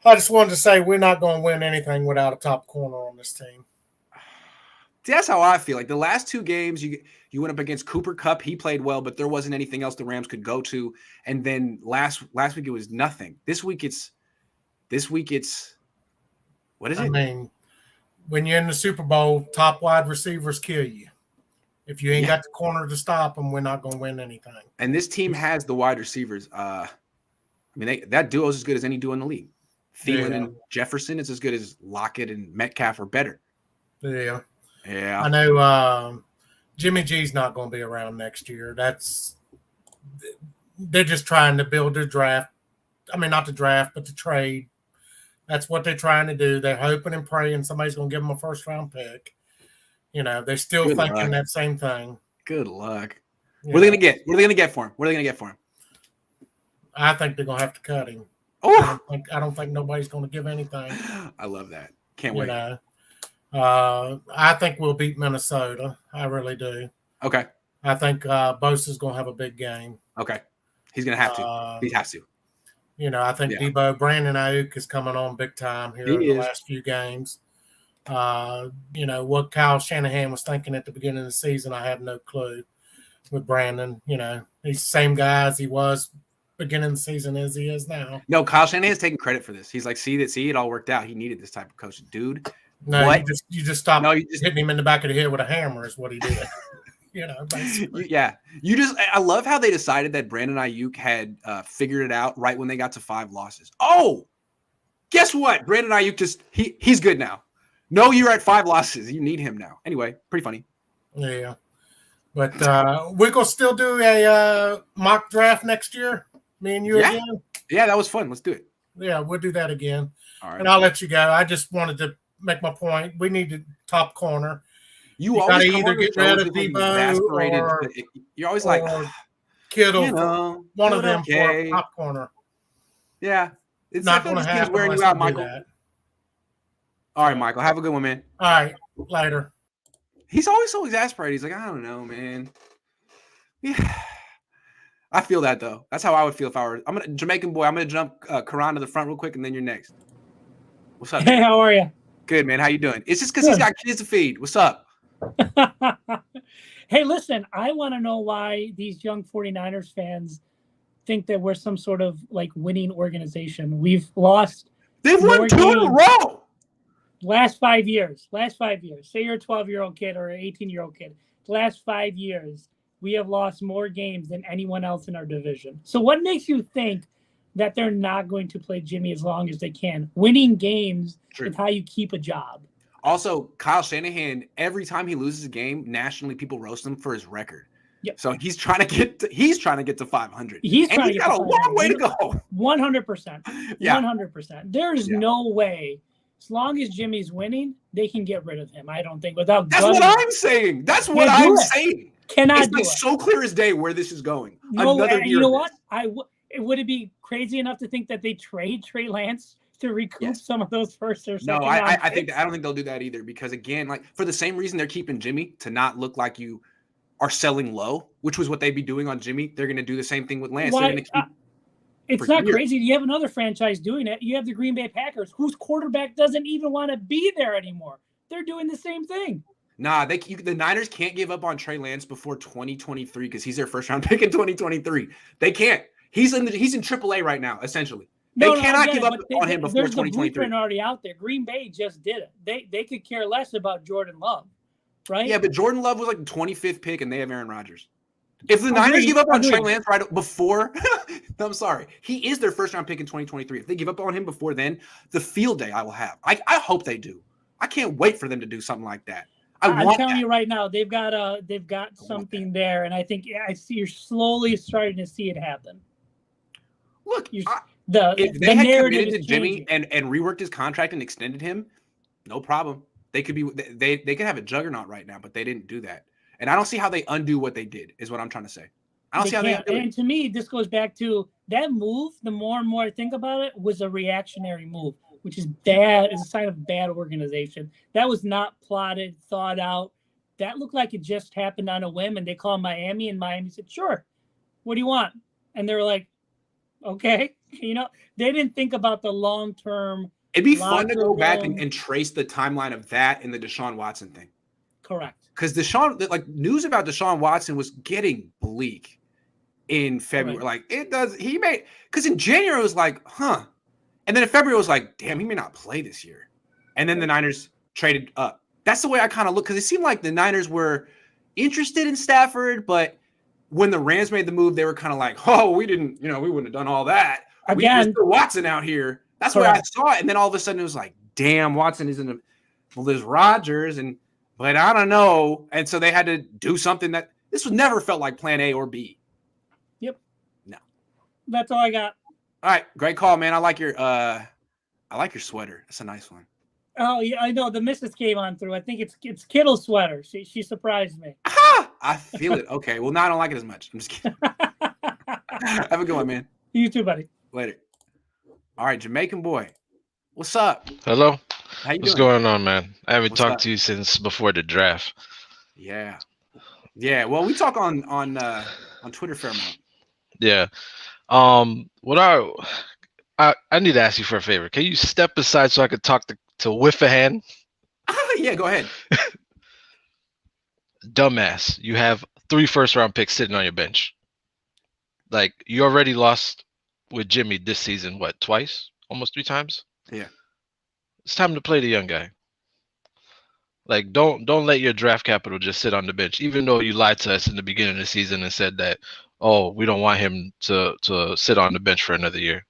I just wanted to say we're not going to win anything without a top corner on this team. See, that's how I feel. Like the last 2 games, you went up against Cooper Kupp. He played well, but there wasn't anything else the Rams could go to. And then last week it was nothing. This week it's what is it? I mean, when you're in the Super Bowl, top wide receivers kill you. If you ain't got the corner to stop them, we're not going to win anything. And this team has the wide receivers. That duo is as good as any duo in the league. Thielen and Jefferson is as good as Lockett and Metcalf or better. Yeah. Yeah. I know Jimmy G's not going to be around next year. They're just trying to build their draft. I mean, not the draft, but the trade. That's what they're trying to do. They're hoping and praying somebody's going to give them a first-round pick. They're still thinking that same thing. Good luck. What are they going to get? What are they going to get for him? I think they're going to have to cut him. Oh, I don't think nobody's going to give anything. I love that. Can't wait. I think we'll beat Minnesota. I really do. Okay. I think Bosa's going to have a big game. Okay. He's going to have to. He has to. I think Brandon Ayuk is coming on big time here in the last few games. What Kyle Shanahan was thinking at the beginning of the season, I have no clue. With Brandon, he's the same guy as he was beginning of the season as he is now. No, Kyle Shanahan's taking credit for this. He's like, see, it all worked out. He needed this type of coach, dude. No, what? you just stopped hitting him in the back of the head with a hammer is what he did. Basically. Yeah. I love how they decided that Brandon Ayuk had figured it out right when they got to 5 losses. Oh, guess what? Brandon Ayuk he's good now. No, you're at 5 losses. You need him now. Anyway, pretty funny. Yeah. But we're going to still do a mock draft next year, me and you again. Yeah, that was fun. Let's do it. Yeah, we'll do that again. All right. And I'll let you go. I just wanted to make my point. We need the top corner. You always either get rid of Deebo or you're always like Kittle, one of them for top corner. Yeah, it's not going to happen. Wearing you out, Michael. All right, Michael. Have a good one, man. All right, later. He's always so exasperated. He's like, I don't know, man. Yeah, I feel that though. That's how I would feel if I were. Jamaican boy. I'm gonna jump Cohn to the front real quick, and then you're next. What's up? Hey, man? How are you? Good, man. How you doing? It's just because he's got kids to feed. What's up? Hey, listen, I want to know why these young 49ers fans think that we're some sort of like winning organization. We've lost. They've won 2 in a row. Last 5 years. Say you're a 12-year-old kid or an 18-year-old kid. The last 5 years, we have lost more games than anyone else in our division. So what makes you think that they're not going to play Jimmy as long as they can? Winning games is how you keep a job. Also, Kyle Shanahan, every time he loses a game, nationally people roast him for his record. Yep. So he's trying to get to 500. He's got a long way to go. 100%. Yeah. 100%. There's no way, as long as Jimmy's winning, they can get rid of him. I don't think without. That's what I'm saying. That's what I'm saying. Cannot do it. It's so clear as day where this is going. No, you know what? Would it be crazy enough to think that they trade Trey Lance to recoup some of those first or second? No, I don't think they'll do that either, because again, like for the same reason they're keeping Jimmy, to not look like you are selling low, which was what they'd be doing on Jimmy. They're going to do the same thing with Lance. They're going to keep. It's not crazy. You have another franchise doing it. You have the Green Bay Packers, whose quarterback doesn't even want to be there anymore. They're doing the same thing. Nah, the Niners can't give up on Trey Lance before 2023 because he's their first round pick in 2023. They can't. He's in AAA right now, essentially. They cannot give up on him before 2023. There's the blueprint already out there. Green Bay just did it. They could care less about Jordan Love, right? Yeah, but Jordan Love was like the 25th pick, and they have Aaron Rodgers. If the Niners give up on Trey Lance right before, I'm sorry, he is their first round pick in 2023. If they give up on him before then, the field day I will have. I hope they do. I can't wait for them to do something like that. I'm telling you right now, they've got something there, and I think you're slowly starting to see it happen. Look, if the they had narrative committed to is Jimmy changing. and reworked his contract and extended him, no problem. They could have a juggernaut right now, but they didn't do that. And I don't see how they undo what they did, is what I'm trying to say. I don't see how they undo it. And to me, this goes back to that move. The more and more I think about it, was a reactionary move, which is bad. It's a sign of bad organization. That was not plotted, thought out. That looked like it just happened on a whim, and they called Miami, and Miami said, sure, what do you want? And they were like, okay. They didn't think about the long-term. It'd be fun to go back and trace the timeline of that and the Deshaun Watson thing. Correct. Because news about Deshaun Watson was getting bleak in February. Right. Because in January it was like, huh. And then in February it was like, damn, he may not play this year. And then the Niners traded up. That's the way I kind of look, because it seemed like the Niners were interested in Stafford, but when the Rams made the move, they were kind of like, oh, we wouldn't have done all that. We just threw Watson out here. That's where I saw it. And then all of a sudden it was like, damn, Watson isn't there's Rodgers, but I don't know. And so they had to do something that this was never felt like plan A or B. Yep. No. That's all I got. All right. Great call, man. I like your sweater. That's a nice one. Oh, yeah, I know. The missus came on through. I think it's Kittle's sweater. She surprised me. I feel it. Okay. Well, now I don't like it as much. I'm just kidding. Have a good one, man. You too, buddy. Later. All right, Jamaican boy. What's up? Hello. How you What's doing? going on, man? I haven't What's talked up? to you since before the draft. Yeah. Yeah. Well, we talk on Twitter a fair amount. Yeah. What I need to ask you for a favor. Can you step aside so I could talk to Whiffahan? Yeah, go ahead. Dumbass. You have 3 first-round picks sitting on your bench. Like, you already lost with Jimmy this season, what, twice? Almost 3 times? Yeah. It's time to play the young guy. Like, don't let your draft capital just sit on the bench, even though you lied to us in the beginning of the season and said that, oh, we don't want him to sit on the bench for another year.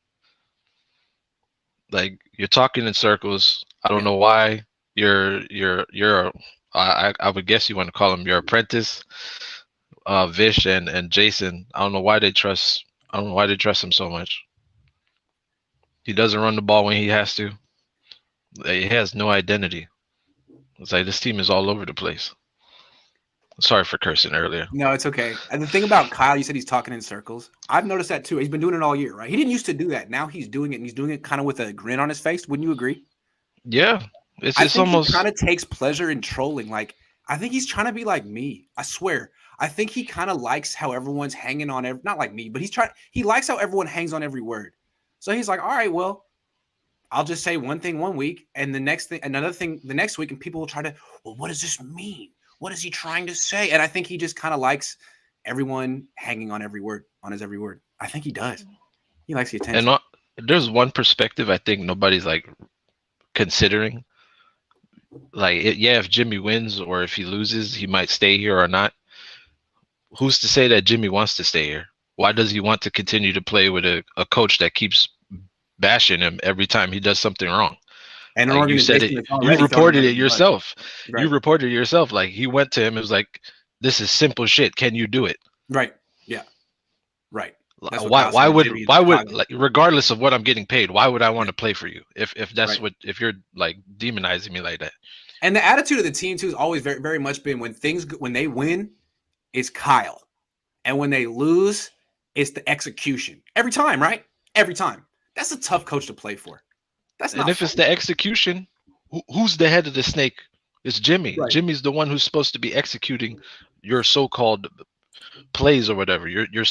Like, you're talking in circles. I don't know why you're I would guess you want to call him your apprentice, Vish and Jason. I don't know why they trust him so much. He doesn't run the ball when he has to. He has no identity. It's like this team is all over the place. Sorry for cursing earlier. No, it's okay. And the thing about Kyle, you said he's talking in circles. I've noticed that too. He's been doing it all year, right? He didn't used to do that. Now he's doing it, and he's doing it kind of with a grin on his face. Wouldn't you agree? Yeah, I think almost he kind of takes pleasure in trolling. Like, I think he's trying to be like me. I swear. I think he kind of likes how everyone's hanging on every, not like me, but he likes how everyone hangs on every word. So he's like, all right, well, I'll just say one thing one week, and the next thing, another thing the next week, and people will try to, well, what does this mean? What is he trying to say? And I think he just kind of likes everyone hanging on every word, on his every word. I think he does. He likes the attention. And there's one perspective I think nobody's like considering. Like, if Jimmy wins or if he loses, he might stay here or not. Who's to say that Jimmy wants to stay here? Why does he want to continue to play with a coach that keeps bashing him every time he does something wrong? And like you said it, you reported it yourself. Right. You reported it yourself. Like, he went to him, it was like, this is simple shit. Can you do it? Right. Yeah. Right. Why would like, regardless of what I'm getting paid, why would I want to play for you if that's right. If you're like demonizing me like that? And the attitude of the team too has always very, very much been when they win, it's Kyle. And when they lose, it's the execution. Every time, right? Every time. That's a tough coach to play for. That's not. And if fun. It's the execution, who's the head of the snake? It's Jimmy. Right. Jimmy's the one who's supposed to be executing your so-called plays or whatever. You're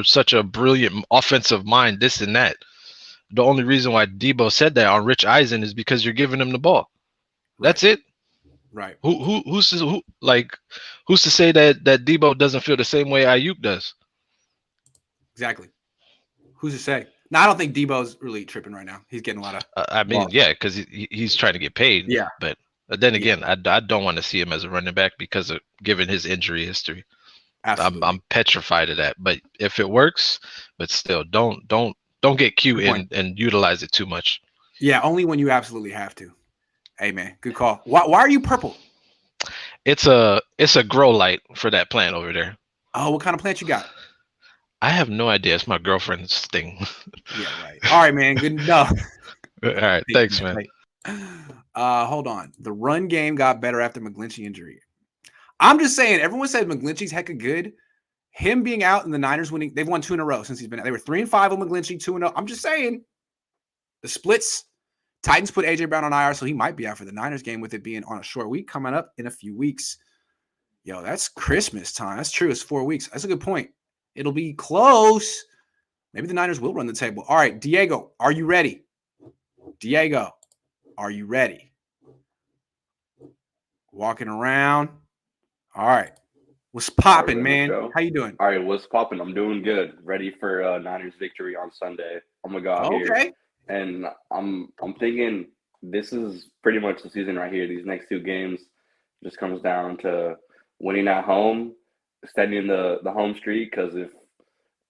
such a brilliant offensive mind, this and that. The only reason why Deebo said that on Rich Eisen is because you're giving him the ball. Right. That's it. Right. Who's to say that Deebo doesn't feel the same way Ayuk does? Exactly. Who's to say? No, I don't think Deebo's really tripping right now. He's getting a lot of. I mean, balls. Yeah, because he's trying to get paid. Yeah. But then again, I don't want to see him as a running back because of given his injury history. Absolutely. I'm petrified of that. But if it works, but still, don't get cute and utilize it too much. Yeah, only when you absolutely have to. Hey man, good call. Why are you purple? It's a grow light for that plant over there. Oh, what kind of plant you got? I have no idea. It's my girlfriend's thing. Yeah, right. All right, man. Good enough. All right, thanks, man. Hold on. The run game got better after McGlinchey injury. I'm just saying, everyone said McGlinchey's hecka good. Him being out and the Niners winning, they've won 2 in a row since he's been out. They were 3-5 on McGlinchey, 2-0. I'm just saying, the splits. Titans put AJ Brown on IR, so he might be out for the Niners game with it being on a short week coming up in a few weeks. Yo, that's Christmas time. That's true. It's 4 weeks. That's a good point. It'll be close. Maybe the Niners will run the table. All right, Diego, are you ready? Diego, are you ready? Walking around. All right. What's popping, man? How you doing? All right, what's popping? I'm doing good. Ready for Niners victory on Sunday. I'm gonna go out here, and I'm thinking this is pretty much the season right here. These next 2 games just comes down to winning at home, extending the home streak. Because if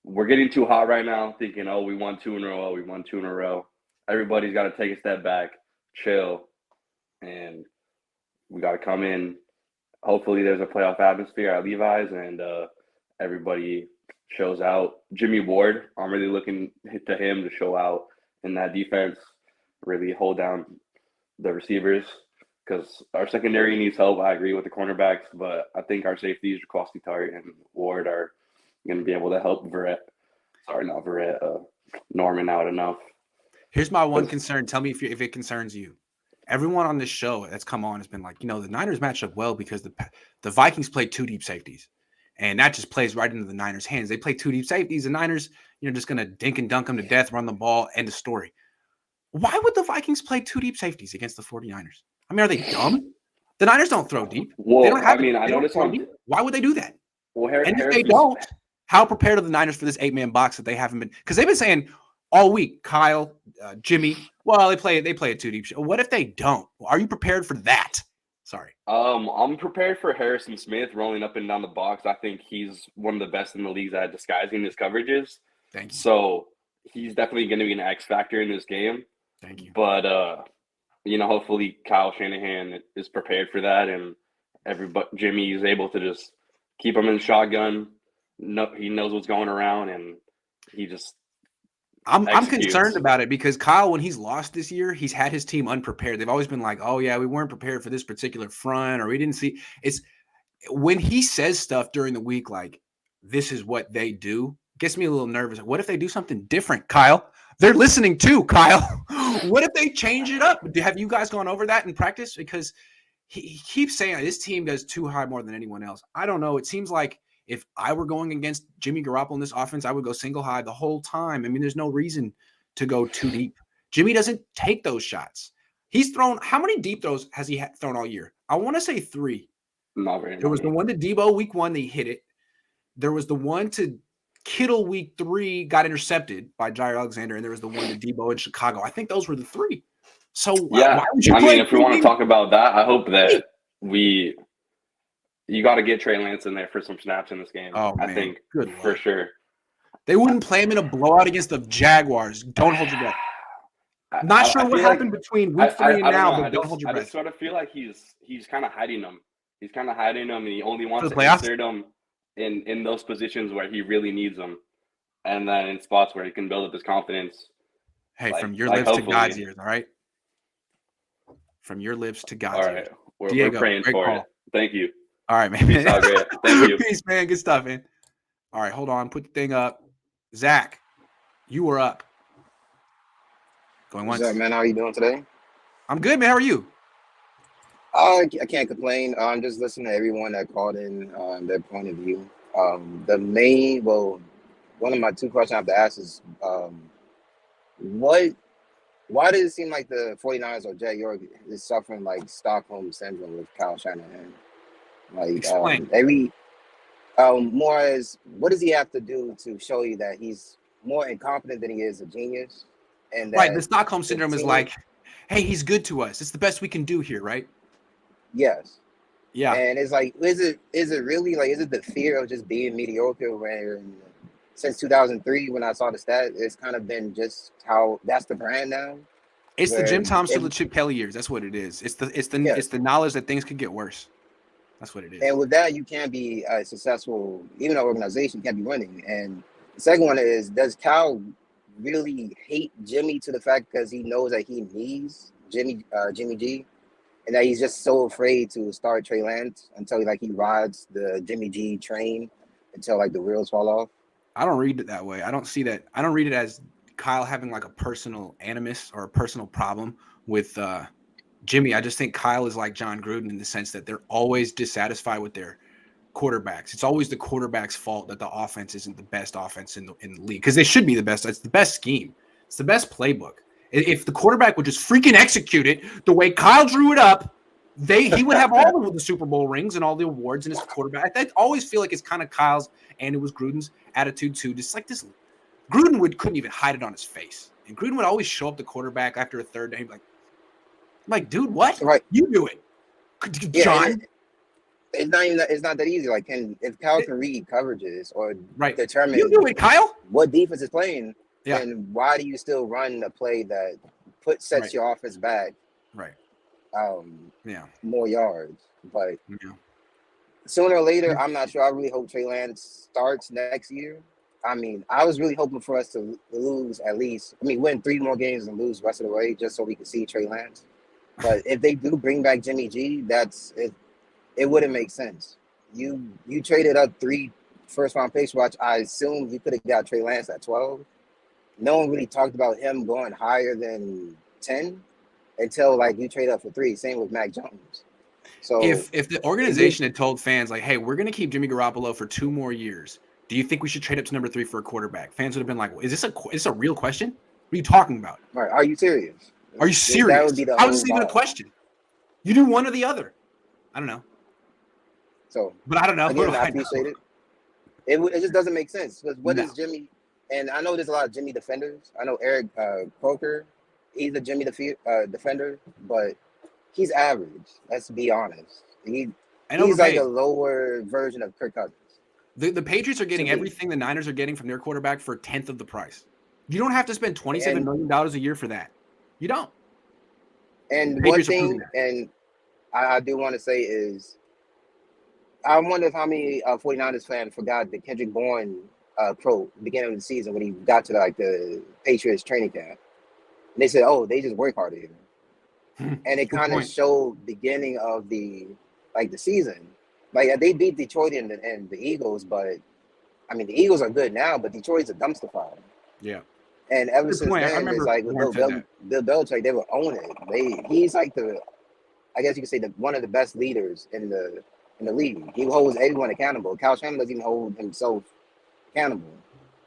we're getting too hot right now, thinking, oh, we won 2 in a row, everybody's got to take a step back, chill, and we got to come in. Hopefully there's a playoff atmosphere at Levi's and everybody shows out. Jimmy Ward, I'm really looking to him to show out in that defense, really hold down the receivers because our secondary needs help. I agree with the cornerbacks, but I think our safeties, Jacoby Tart and Ward, are going to be able to help Norman out enough. Here's my one concern. Tell me if it concerns you. Everyone on this show that's come on has been like, the Niners match up well because the Vikings play 2 deep safeties. And that just plays right into the Niners' hands. They play 2 deep safeties. The Niners, just going to dink and dunk them to death, run the ball, end of story. Why would the Vikings play 2 deep safeties against the 49ers? I mean, are they dumb? The Niners don't throw deep. Well, They don't have. I mean, I they don't noticed throw on. deep. Why would they do that? Well, And if they Harrison. don't, how prepared are the Niners for this 8-man box that they haven't been? Because they've been saying all week, Kyle, Jimmy. Well, they play a 2 deep. What if they don't? Are you prepared for that? Sorry. I'm prepared for Harrison Smith rolling up and down the box. I think he's one of the best in the league at disguising his coverages. Thank you. So he's definitely going to be an X factor in this game. Thank you. But hopefully Kyle Shanahan is prepared for that, and Jimmy is able to just keep him in shotgun. No, he knows what's going around, and he just. I'm concerned about it because Kyle, when he's lost this year, he's had his team unprepared. They've always been like, "Oh yeah, we weren't prepared for this particular front, or we didn't see." It's when he says stuff during the week like, "This is what they do," gets me a little nervous. What if they do something different, Kyle? They're listening too, Kyle. What if they change it up? Have you guys gone over that in practice? Because he keeps saying this team does too high more than anyone else. I don't know. It seems like if I were going against Jimmy Garoppolo in this offense, I would go single high the whole time. I mean, there's no reason to go too deep. Jimmy doesn't take those shots. He's thrown – how many deep throws has he thrown all year? I want to say 3. Not very There was the one to Deebo week 1 that he hit it. There was the one to Kittle week 3 got intercepted by Jair Alexander, and there was the one to Deebo in Chicago. I think those were the 3. So why would you play? If we want to talk about that, I hope that you got to get Trey Lance in there for some snaps in this game. Oh, I man. think Good for sure. They wouldn't play him in a blowout against the Jaguars. Don't hold your breath. Not sure what happened between week 3 and now, but don't hold your breath. I just sort of feel like he's kind of hiding them. He's kind of hiding them, and he only wants to playoffs? insert them in those positions where he really needs them, and then in spots where he can build up his confidence. Hey, from your lips to God's ears, all right? From your lips to God's ears. All right, we're praying for it. Thank you. All right, man. Peace out, great. Thank you. Peace, man. Good stuff, man. All right, hold on. Put the thing up. Zach, you were up. Going once. What's up, man? How are you doing today? I'm good, man. How are you? I can't complain. I'm just listening to everyone that called in their point of view. One of my 2 questions I have to ask is, why does it seem like the 49ers or Jay York is suffering like Stockholm syndrome with Kyle Shanahan? Like, explain. More as what does he have to do to show you that he's more incompetent than he is a genius? And right, the Stockholm syndrome is like, hey, he's good to us. It's the best we can do here, right? Yes. Yeah. And it's like, is it really like, is it the fear of just being mediocre where since 2003 when I saw the stat, it's kind of been just how that's the brand now? It's the Jim Thompson to the Chip Kelly years. That's what it is. It's the knowledge that things could get worse. That's what it is. And with that, you can't be a successful, even an organization, you can't be winning. And the second one is, does Cal really hate Jimmy to the fact because he knows that he needs Jimmy G, and that he's just so afraid to start Trey Lance until he rides the Jimmy G train until like the wheels fall off? I don't read it that way. I don't see that. I don't read it as Kyle having like a personal animus or a personal problem with Jimmy. I just think Kyle is like John Gruden in the sense that they're always dissatisfied with their quarterbacks. It's always the quarterback's fault that the offense isn't the best offense in the league, because they should be the best. It's the best scheme. It's the best playbook. If the quarterback would just freaking execute it the way Kyle drew it up, he would have all of the Super Bowl rings and all the awards in his quarterback. I always feel like it's kind of Kyle's, and it was Gruden's attitude too. Just like this, Gruden couldn't even hide it on his face, and Gruden would always show up the quarterback after a third day, like, dude, what? Right, you do it, John. It's not that easy. Like, if Kyle can read coverages or determine you do it, Kyle, what defense is playing, yeah, then why do you still run a play that sets your offense back? Right. More yards, but sooner or later, I'm not sure. I really hope Trey Lance starts next year. I mean, I was really hoping for us to lose win 3 more games and lose the rest of the way, just so we could see Trey Lance. But if they do bring back Jimmy G, that's it. It wouldn't make sense. You traded up 3 first-round picks, which I assume you could have got Trey Lance at 12. No one really talked about him going higher than 10 until you trade up for 3. Same with Mac Jones. So if the organization had told fans hey, we're going to keep Jimmy Garoppolo for 2 more years, do you think we should trade up to number 3 for a quarterback? Fans would have been like, is this a real question? What are you talking about? Right? Are you serious? Are you serious? That would be How is this even a question? You do one or the other. I don't know. So, but I don't know. Again, I appreciate it. It just doesn't make sense because what is Jimmy? And I know there's a lot of Jimmy defenders. I know Eric Croker, he's a Jimmy defender, but he's average. Let's be honest. He's like a lower version of Kirk Cousins. The Patriots are getting everything the Niners are getting from their quarterback for a tenth of the price. You don't have to spend $27 million a year for that. You don't. And one thing, and I do want to say is, I wonder if how many 49ers fans forgot the Kendrick Bourne quote beginning of the season when he got to the Patriots training camp. And they said, "Oh, they just work harder here," and it kind of showed beginning of the season. Like they beat Detroit and the Eagles, but I mean the Eagles are good now, but Detroit's a dumpster fire. Yeah. And ever since then, it's like with Bill Belichick, they will own it. He's like I guess you could say one of the best leaders in the league. He holds everyone accountable. Kyle Shanahan doesn't even hold himself accountable.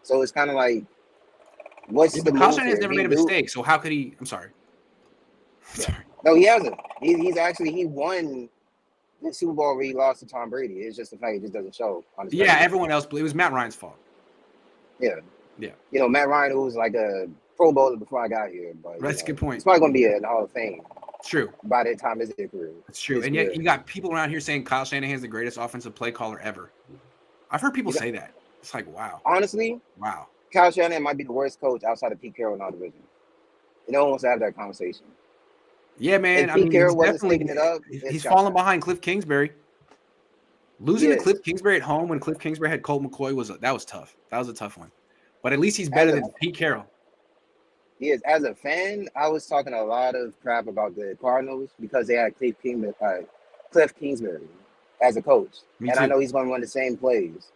So it's kind of like, what's the Kyle Shanahan has never made a mistake, so how could he? I'm sorry. No, he hasn't. He won the Super Bowl where he lost to Tom Brady. It's just the fact it just doesn't show. On his record. Everyone else. It was Matt Ryan's fault. Yeah. Yeah. You know, Matt Ryan, who was like a Pro Bowler before I got here, but that's a good point. He's probably going to be in the Hall of Fame. True. By the time his career. That's true. And yet you got people around here saying Kyle Shanahan's the greatest offensive play caller ever. I've heard people say that. It's like, wow. Honestly, wow. Kyle Shanahan might be the worst coach outside of Pete Carroll in our division. No one wants to have that conversation. Yeah, man. If Pete Carroll wasn't sticking it up, he's falling behind Cliff Kingsbury. Losing to Cliff Kingsbury at home when Cliff Kingsbury had Colt McCoy was tough. That was a tough one. But at least he's better than Pete Carroll. He is. As a fan, I was talking a lot of crap about the Cardinals because they had Cliff Kingsbury as a coach. And I know he's going to run the same plays.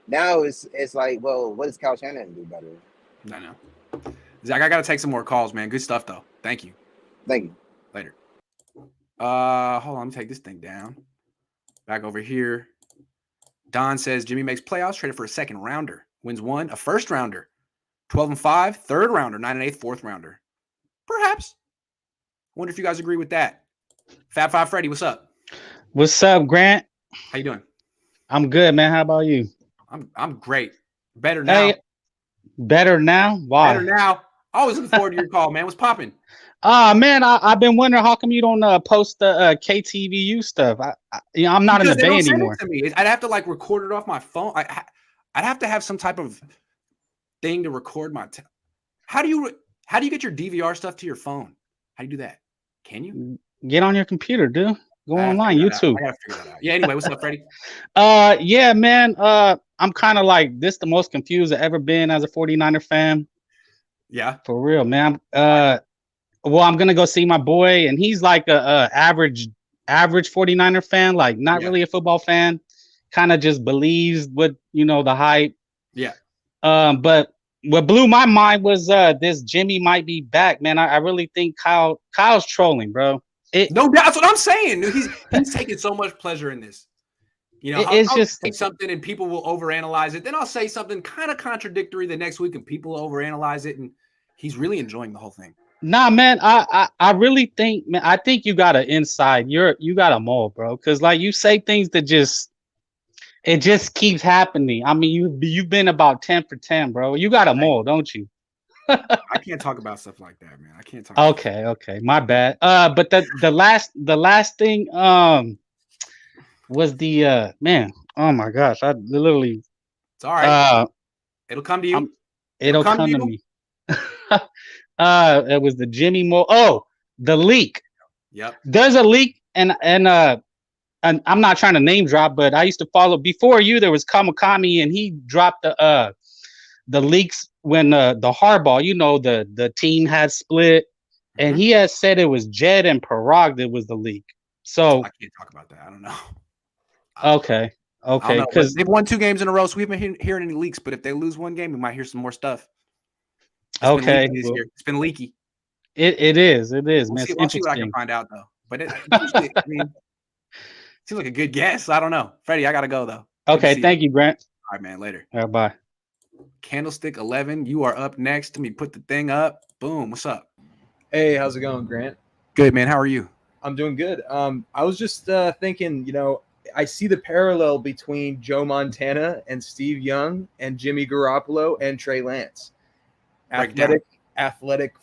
Now it's like, well, what does Kyle Shanahan do better? I know. Zach, I got to take some more calls, man. Good stuff, though. Thank you. Thank you. Later. Hold on. Let me take this thing down. Back over here. Don says Jimmy makes playoffs, traded for a second rounder. Wins one, a first rounder. 12-5, third rounder, 9-8, fourth rounder. Perhaps. Wonder if you guys agree with that. Fab Five Freddy, what's up? What's up, Grant? How you doing? I'm good, man. How about you? I'm great. Better now. Hey, better now? Why? Better now. Always looking forward to your call, man. What's popping? Man, I've been wondering how come you don't post the KTVU stuff. I'm not because in the Bay anymore. To me. I'd have to record it off my phone. I'd have to have some type of thing to record my. How do you get your DVR stuff to your phone? How do you do that? Can you get on your computer, dude? Go online, YouTube. I gotta figure that out. Yeah. Anyway, what's up, Freddie? Yeah, man. I'm kind of like the most confused I've ever been as a 49er fan. Yeah. For real, man. Well, I'm gonna go see my boy, and he's like a average 49er fan, like not really a football fan. Kind of just believes what the hype. Yeah. But what blew my mind was this Jimmy might be back, man. I really think Kyle's trolling, bro. No doubt. That's what I'm saying. He's taking so much pleasure in this. I'll just say something and people will overanalyze it. Then I'll say something kind of contradictory the next week and people will overanalyze it. And he's really enjoying the whole thing. Nah, man. I really think, man. I think you got an inside. You got a mole, bro. Because you say things that it just keeps happening. I mean, you've been about 10 for 10, bro. You got a mole, don't you? I can't talk about stuff like that, man. I can't talk. Okay, my bad. But the last thing was the man. Oh my gosh, I literally. It's all right. It'll come to you. It'll come to me. It was the Jimmy Moore. Oh, the leak. Yep. There's a leak, and I'm not trying to name drop, but I used to follow before you. There was Kamakami, and he dropped the leaks when the Harbaugh, the team had split, and he had said it was Jed and Parag that was the leak. So I can't talk about that. I don't know. Okay, because they've won 2 games in a row, so we haven't been hearing any leaks. But if they lose one game, we might hear some more stuff. It's been leaky. It is, man. We'll see what I can find out though. But I mean, seems like a good guess. I don't know, Freddie. I gotta go though. Okay, thank you, Grant. All right, man. Later. All right, bye. Candlestick 11, you are up next. Let me put the thing up. Boom. What's up? Hey, how's it going, Grant? Good, man. How are you? I'm doing good. I was just thinking, I see the parallel between Joe Montana and Steve Young and Jimmy Garoppolo and Trey Lance. Athletic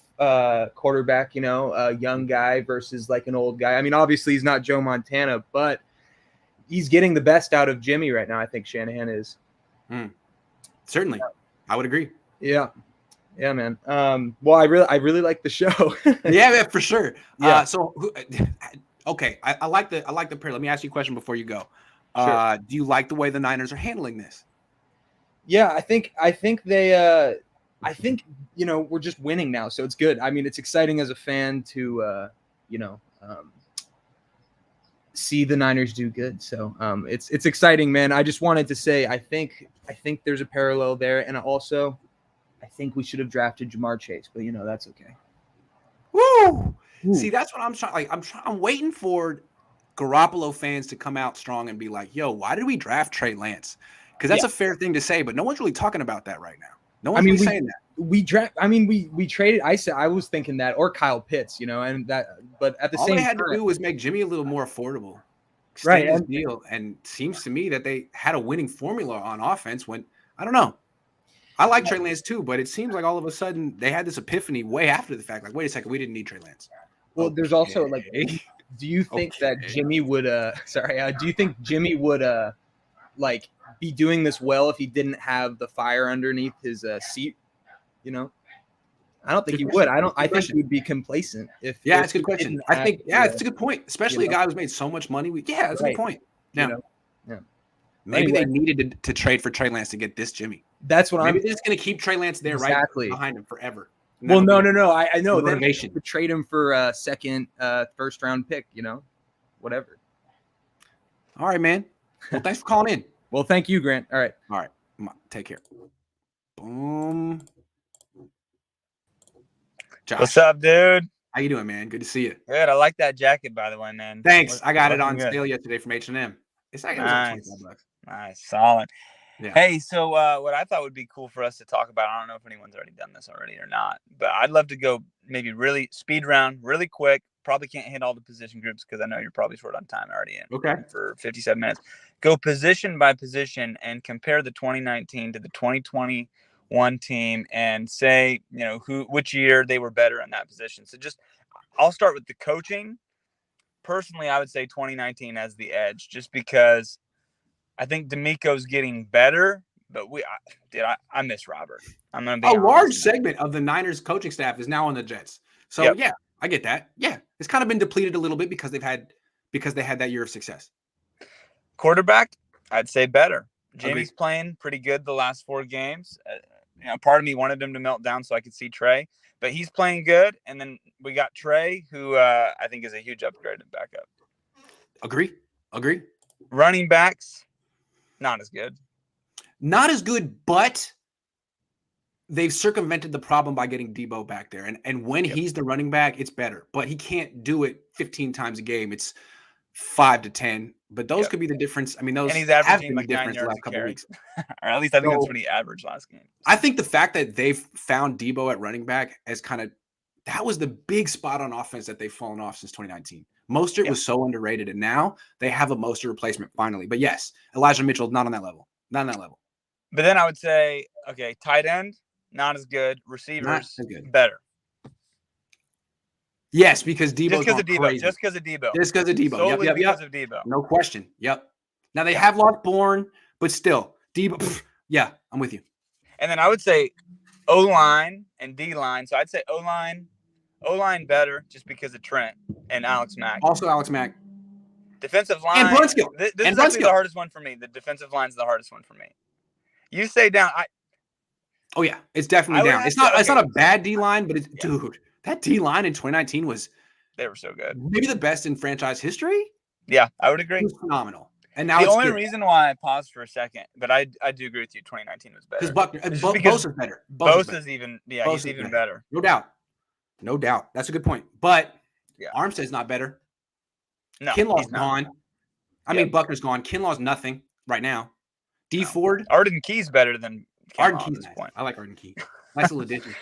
quarterback, a young guy versus like an old guy. I mean, obviously he's not Joe Montana, but he's getting the best out of Jimmy right now. I think Shanahan is. Certainly. I would agree. Yeah. Yeah, man. Well, I really like the show. yeah, for sure. Yeah. Okay. I like the pair. Let me ask you a question before you go. Sure. Do you like the way the Niners are handling this? Yeah, I think they we're just winning now, so it's good. I mean, it's exciting as a fan to see the Niners do good. So it's exciting, man. I just wanted to say I think there's a parallel there, and also I think we should have drafted Jamar Chase, but that's okay. Woo! See, that's what I'm trying. I'm waiting for Garoppolo fans to come out strong and be like, "Yo, why did we draft Trey Lance?" Because that's a fair thing to say, but no one's really talking about that right now. No one's really saying that. We traded. I was thinking that, or Kyle Pitts, and that. But at the all same they had time, to do was make Jimmy a little more affordable, right? His deal, and seems to me that they had a winning formula on offense. When I don't know. I like Trey Lance too, but it seems like all of a sudden they had this epiphany way after the fact. Like, wait a second, we didn't need Trey Lance. Well, there's also like, do you think that Jimmy would? Do you think Jimmy would like be doing this well if he didn't have the fire underneath his seat? I don't think he would. I think he would be complacent if. Yeah, that's a good question. I think it's a good point, especially a guy who's made so much money. That's a good point. Yeah. Maybe they needed to trade for Trey Lance to get this Jimmy. That's what Maybe they're just going to keep Trey Lance there right behind him forever. Well, no. I know. Then to trade him for a second, first round pick, whatever. All right, man. Well, thanks for calling in. Well, thank you, Grant. All right. Take care. Boom. Josh. What's up, dude? How you doing, man? Good to see you. Good. I like that jacket, by the way, man. Thanks. I got it on sale yesterday from H&M. It's like nice. Nice. Solid. Yeah. Hey, so what I thought would be cool for us to talk about, I don't know if anyone's already done this already or not, but I'd love to go maybe really speed round, really quick. Probably can't hit all the position groups because I know you're probably short on time already. For 57 minutes. Go position by position and compare the 2019 to the 2021 team and say, which year they were better in that position. So I'll start with the coaching. Personally, I would say 2019 as the edge, just because I think D'Amico's getting better, but I miss Robert. I'm gonna be a large segment of the Niners coaching staff is now on the Jets. So yeah, I get that. Yeah, it's kind of been depleted a little bit because they had that year of success. Quarterback, I'd say better. Jimmy's playing pretty good the last 4 games. Part of me wanted him to melt down so I could see Trey, but he's playing good. And then we got Trey, who I think is a huge upgrade in backup. Agree. Running backs, not as good. Not as good, but they've circumvented the problem by getting Deebo back there. And when he's the running back, it's better. But he can't do it 15 times a game. It's 5 to 10. But those could be the difference. I mean, those and he's averaging have been like the 9 difference the yards last couple of weeks. Or at least I think that's what he averaged last game. I think the fact that they've found Deebo at running back as that was the big spot on offense that they've fallen off since 2019. Mostert was so underrated, and now they have a Mostert replacement finally. But yes, Elijah Mitchell, not on that level. But then I would say, okay, tight end, not as good. Receivers, better. Yes, because Deebo's just because of Deebo. Solely because of Deebo. No question. Yep. Now they have lost Bourne, but still, Deebo. Yeah, I'm with you. And then I would say O-line and D-line. So I'd say O-line better just because of Trent and Alex Mack. Also Alex Mack. Defensive line. And Brunskill. This is actually the hardest one for me. The defensive line's the hardest one for me. You say down. Oh, yeah. It's definitely down. It's not a bad D-line, but dude, that D-line in 2019 they were so good. Maybe the best in franchise history? Yeah, I would agree. It was phenomenal. And now the only reason why I paused for a second, but I do agree with you. 2019 was better. Because Bosa's better. Bosa's even he's even better. No doubt. That's a good point. But Armstead's not better. No, Kinlaw's gone. I mean, Buckner's gone. Kinlaw's nothing right now. D Ford. Arden Key's better than Arden Key's nice. I like Arden Key. Nice little addition.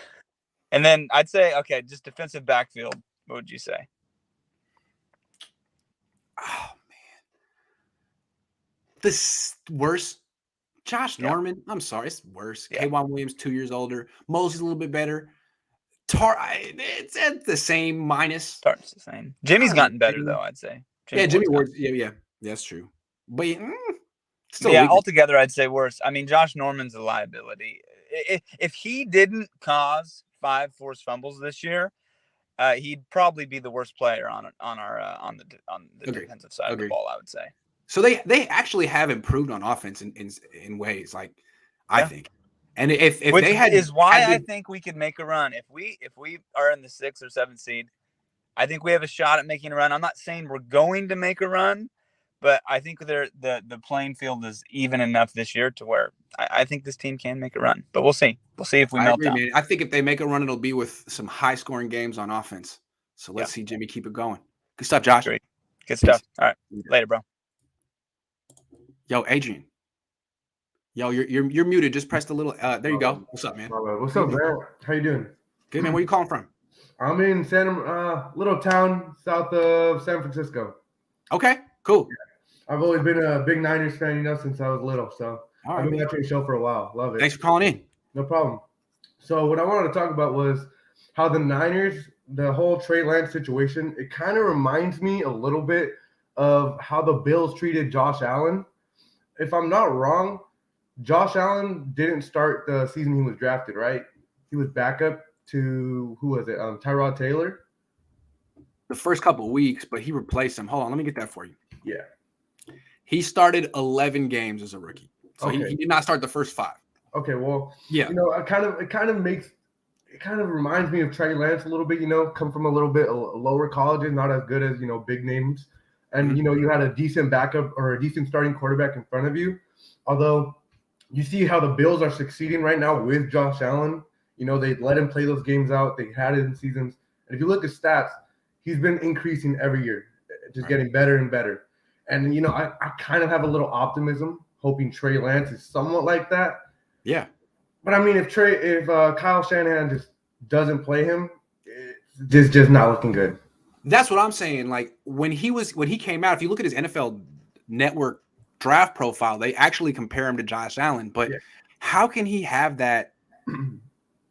And then I'd say, okay, just defensive backfield. What would you say? Oh man, this worse. Josh Norman. I'm sorry, it's worse. Yeah. K'Wan Williams, 2 years older. Mosley's a little bit better. It's at the same minus. Tart's the same. Jimmy's gotten better though, I'd say. Jimmy Ward's yeah, that's true. But still, yeah, altogether, I'd say worse. I mean, Josh Norman's a liability. If he didn't cause 5 forced fumbles this year, he'd probably be the worst player on the defensive side of the ball, I would say. So they actually have improved on offense in ways, like I think. And if Which they had is why I think we could make a run. If we are in the 6th or 7th seed, I think we have a shot at making a run. I'm not saying we're going to make a run, but I think the playing field is even enough this year to where I think this team can make a run. But we'll see. We'll see if we melt down. Man. I think if they make a run, it'll be with some high-scoring games on offense. So let's see Jimmy keep it going. Good stuff, Josh. Great. Good stuff. All right. Later, bro. Yo, Adrian. Yo, you're muted. Just press the little. There you go. What's up, man? What's up, man? How you doing? Good, man. Where you calling from? I'm in little town south of San Francisco. Okay, cool. Yeah. I've always been a big Niners fan, since I was little. So All right, I've been watching the show for a while. Love it. Thanks for calling in. No problem. So what I wanted to talk about was how the Niners, the whole Trey Lance situation, it kind of reminds me a little bit of how the Bills treated Josh Allen. If I'm not wrong, Josh Allen didn't start the season he was drafted, right? He was backup to, who was it? Tyrod Taylor? The first couple of weeks, but he replaced him. Hold on, let me get that for you. Yeah. He started 11 games as a rookie. So Okay. he did not start the first 5. Okay, well, yeah. It kind of reminds me of Trey Lance a little bit, come from a little bit lower colleges, not as good as, big names. And, you had a decent backup or a decent starting quarterback in front of you. Although you see how the Bills are succeeding right now with Josh Allen. They let him play those games out. They had it in seasons. And if you look at stats, he's been increasing every year, just getting better and better. And, I kind of have a little optimism, hoping Trey Lance is somewhat like that. Yeah. But, I mean, if Kyle Shanahan just doesn't play him, it's just not looking good. That's what I'm saying. Like, when he came out, if you look at his NFL Network draft profile, they actually compare him to Josh Allen. But how can he have that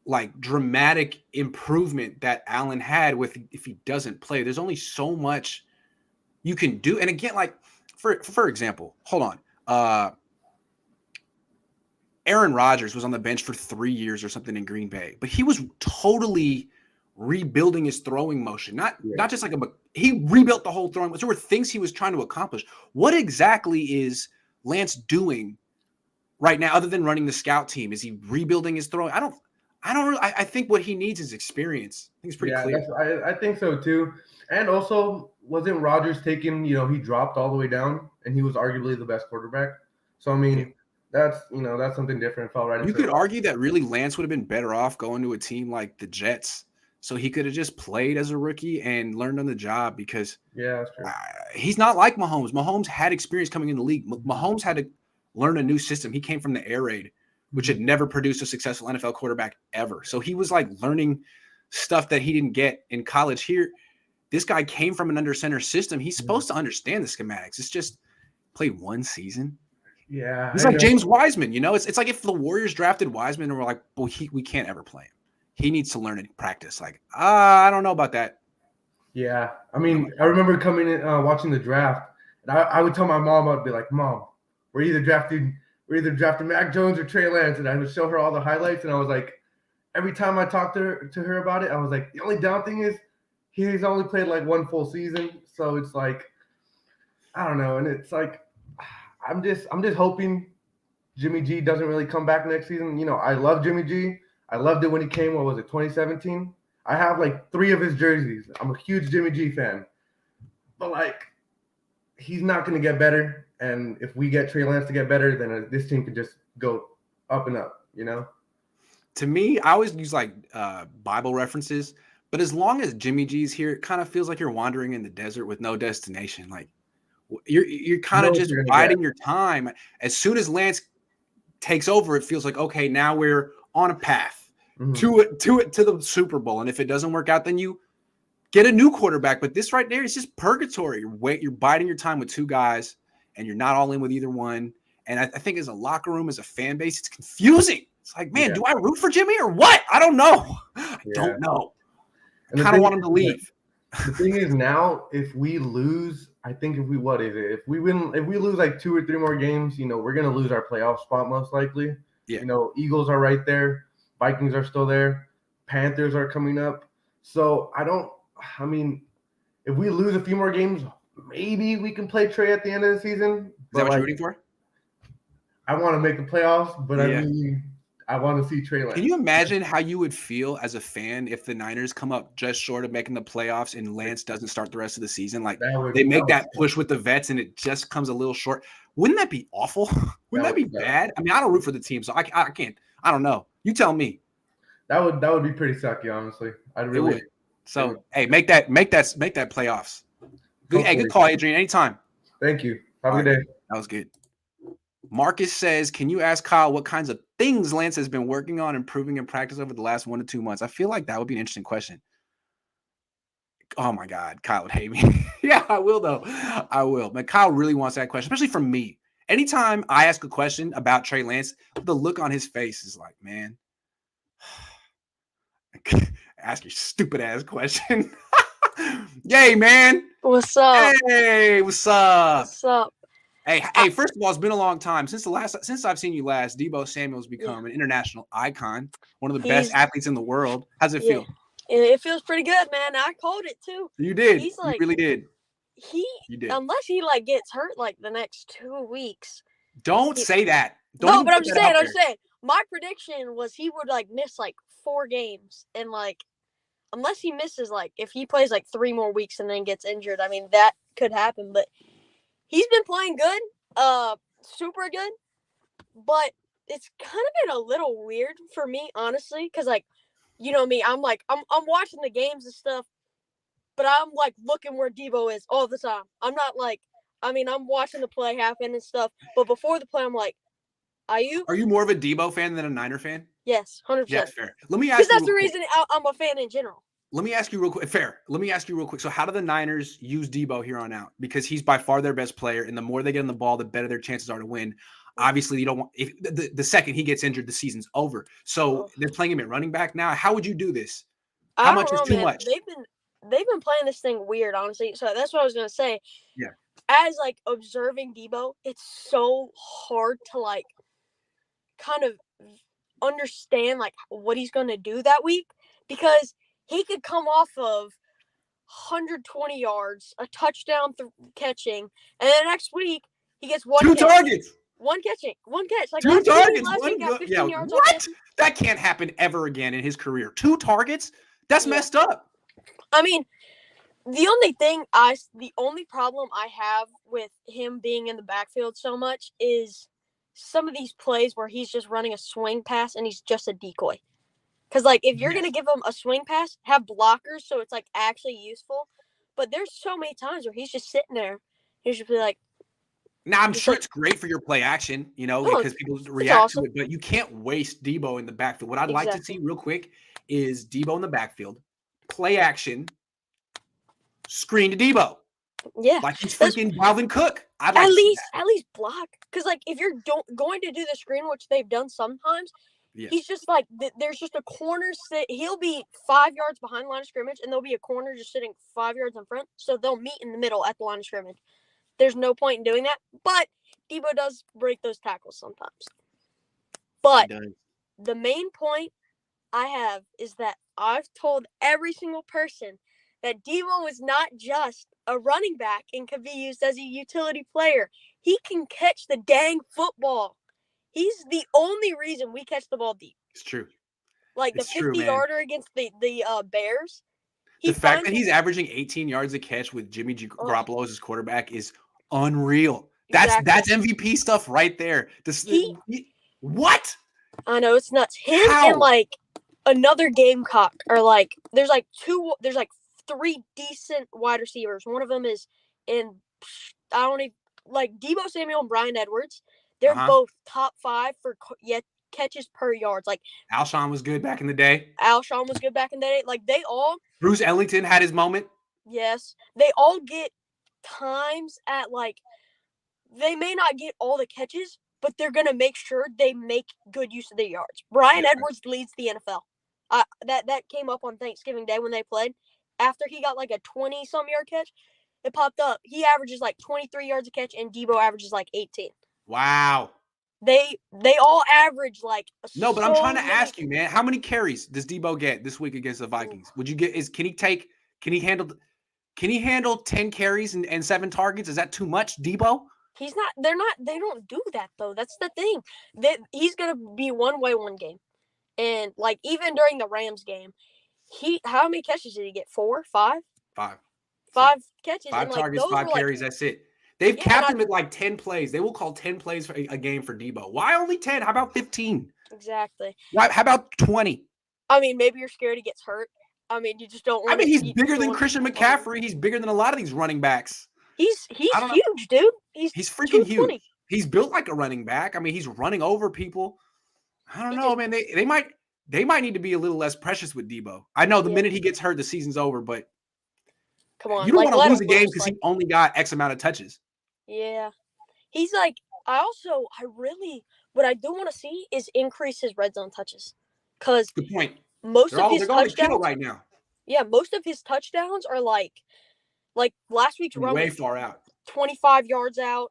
like dramatic improvement that Allen had if he doesn't play? There's only so much you can do. And again, like for example, hold on. Aaron Rodgers was on the bench for 3 years or something in Green Bay, but he was totally rebuilding his throwing motion. Not just like he rebuilt the whole throwing motion. There were things he was trying to accomplish. What exactly is Lance doing right now other than running the scout team? Is he rebuilding his throwing? I think what he needs is experience. I think it's pretty clear. I think so too. And also, wasn't Rodgers taking, he dropped all the way down and he was arguably the best quarterback. So, I mean, that's something different. Fell right. You could argue that really Lance would have been better off going to a team like the Jets. So he could have just played as a rookie and learned on the job because that's true. He's not like Mahomes. Mahomes had experience coming in the league. Mahomes had to learn a new system. He came from the air raid, which had never produced a successful NFL quarterback ever. So he was like learning stuff that he didn't get in college. Here, this guy came from an under center system. He's supposed to understand the schematics. It's just played one season. Yeah. He's like James Wiseman, It's like if the Warriors drafted Wiseman and we're like, well, we can't ever play him. He needs to learn and practice. Like, I don't know about that. Yeah. I mean, I remember coming in, watching the draft, and I would tell my mom, I'd be like, Mom, we're either drafting Mac Jones or Trey Lance. And I would show her all the highlights. And I was like, every time I talked to her about it, I was like, the only down thing is he's only played like one full season. So it's like, I don't know. And it's like, I'm just hoping Jimmy G doesn't really come back next season. I love Jimmy G. I loved it when he came. What was it, 2017? I have like 3 of his jerseys. I'm a huge Jimmy G fan. But like, he's not going to get better. And if we get Trey Lance to get better, then this team can just go up and up, To me, I always use like Bible references. But as long as Jimmy G's here, it kind of feels like you're wandering in the desert with no destination. Like you're kind of just biding your time. As soon as Lance takes over, it feels like, okay, now we're on a path to the Super Bowl. And if it doesn't work out, then you get a new quarterback. But this right there is just purgatory. You're biding your time with two guys, and you're not all in with either one. And I think as a locker room, as a fan base, it's confusing. It's like, man, do I root for Jimmy or what? I don't know. I don't know. I kind of want him to leave. The thing is now, if we lose, I think if we if we lose like 2 or 3 more games, we're gonna lose our playoff spot most likely. Yeah. Eagles are right there, Vikings are still there, Panthers are coming up. So if we lose a few more games, maybe we can play Trey at the end of the season. Is that what you're rooting for? I want to make the playoffs, but I want to see Trey Lance. Can you imagine how you would feel as a fan if the Niners come up just short of making the playoffs and Lance doesn't start the rest of the season? Like they make that push with the vets and it just comes a little short. Wouldn't that be awful? Wouldn't that be bad? I mean, I don't root for the team, so I can't. I don't know. You tell me. That would be pretty sucky, honestly. I'd really. So hey, make that playoffs. Good call, Adrian. Anytime. Thank you. Have a good day. That was good. Marcus says, can you ask Kyle what kinds of things Lance has been working on improving in practice over the last 1 to 2 months? I feel like that would be an interesting question. Oh my God, Kyle would hate me. Yeah, I will though. I will. But Kyle really wants that question, especially from me. Anytime I ask a question about Trey Lance, the look on his face is like, man, ask your stupid ass question. Yay, man. What's up? Hey, what's up? What's up? Hey, first of all, it's been a long time since I've seen you last. Deebo Samuel has become an international icon, one of the best athletes in the world. How's it feel? It feels pretty good, man. I called it too. You did. He's you really did. You did. Unless he gets hurt the next 2 weeks. Don't say that. Don't but I'm saying my prediction was he would miss 4 games and unless he misses if he plays 3 more weeks and then gets injured, I mean that could happen, but he's been playing good, super good, but it's kind of been a little weird for me, honestly, because you know me, I'm watching the games and stuff, but I'm looking where Deebo is all the time. I'm not I'm watching the play happen and stuff, but before the play, I'm like, are you more of a Deebo fan than a Niner fan? Yes, 100%. Yeah, fair. Let me ask you. Because that's the reason I'm a fan in general. Let me ask you real quick. Fair. Let me ask you real quick. So how do the Niners use Deebo here on out? Because he's by far their best player, and the more they get on the ball, the better their chances are to win. Obviously, you don't want the second he gets injured, the season's over. So they're playing him at running back now. How would you do this? How much is too much? They've been playing this thing weird, honestly. So that's what I was gonna say. Yeah. As observing Deebo, it's so hard to kind of understand what he's gonna do that week, because he could come off of 120 yards, a touchdown catching, and then next week he gets 2 targets. One catch. 2 targets. What? That can't happen ever again in his career. 2 targets? That's messed up. I mean, the only problem I have with him being in the backfield so much is some of these plays where he's just running a swing pass and he's just a decoy. Because, if you're going to give him a swing pass, have blockers so it's, actually useful. But there's so many times where he's just sitting there. He should be like. Now, I'm sure it's great for your play action, because people react to it. But you can't waste Deebo in the backfield. What I'd like to see real quick is Deebo in the backfield, play action, screen to Deebo. Yeah. Like he's freaking Dalvin Cook. At least block. Because, if you're going to do the screen, which they've done sometimes, he's just there's just a corner he'll be 5 yards behind the line of scrimmage, and there'll be a corner just sitting 5 yards in front. So they'll meet in the middle at the line of scrimmage. There's no point in doing that. But Deebo does break those tackles sometimes. But the main point I have is that I've told every single person that Deebo is not just a running back and can be used as a utility player. He can catch the dang football. He's the only reason we catch the ball deep. It's true. The 50-yarder against the Bears. The fact that he's averaging 18 yards a catch with Jimmy Garoppolo as his quarterback is unreal. That's MVP stuff right there. What? I know, it's nuts. Him and another Gamecock are there's 3 decent wide receivers. One of them is Deebo Samuel and Bryan Edwards. They're both top 5 for catches per yards. Like Alshon was good back in the day. Alshon was good back in the day. Like they all. Bruce Ellington had his moment. Yes, they all get times at like. They may not get all the catches, but they're gonna make sure they make good use of their yards. Brian Edwards leads the NFL. That came up on Thanksgiving Day when they played. After he got like a 20-some yard catch, it popped up. He averages like 23 yards a catch, and Deebo averages like 18. Wow. They all average like no, but I'm trying to ask you, man, how many carries does Deebo get this week against the Vikings? Would you get can he handle 10 carries and 7 targets? Is that too much, Deebo? They don't do that though. That's the thing. He's gonna be one way one game. And like even during the Rams game, how many catches did he get? 4, 5? 5. 5 catches. 5 and targets, 5 carries. That's it. They've capped him at like 10 plays. They will call 10 plays for a game for Deebo. Why only 10? How about 15? Exactly. Why? How about 20? I mean, maybe you're scared he gets hurt. I mean, you just don't want. I mean, he's bigger than Christian McCaffrey. He's bigger than a lot of these running backs. He's huge, dude. He's freaking huge. He's built like a running back. I mean, he's running over people. I don't know, man. They might need to be a little less precious with Deebo. I know the minute he gets hurt, the season's over, but come on, you don't want to lose a game because he only got X amount of touches. Yeah. He's like, what I do want to see is increase his red zone touches. Because good point. Most of his touchdowns right now. Yeah, most of his touchdowns are like last week's run way far out. 25 yards out.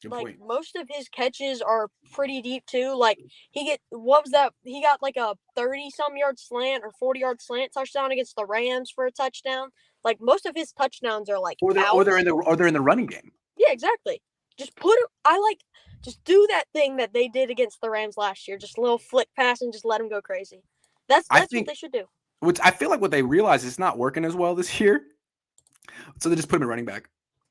Good like point. most of his catches are pretty deep too. Like he got like a 30-some yard slant or 40-yard slant touchdown against the Rams for a touchdown. Like most of his touchdowns are like or they're in the running game. Yeah, exactly. Just just do that thing that they did against the Rams last year. Just a little flick pass and just let them go crazy. That's what they should do. I feel like what they realize is it's not working as well this year. So they just put him in running back.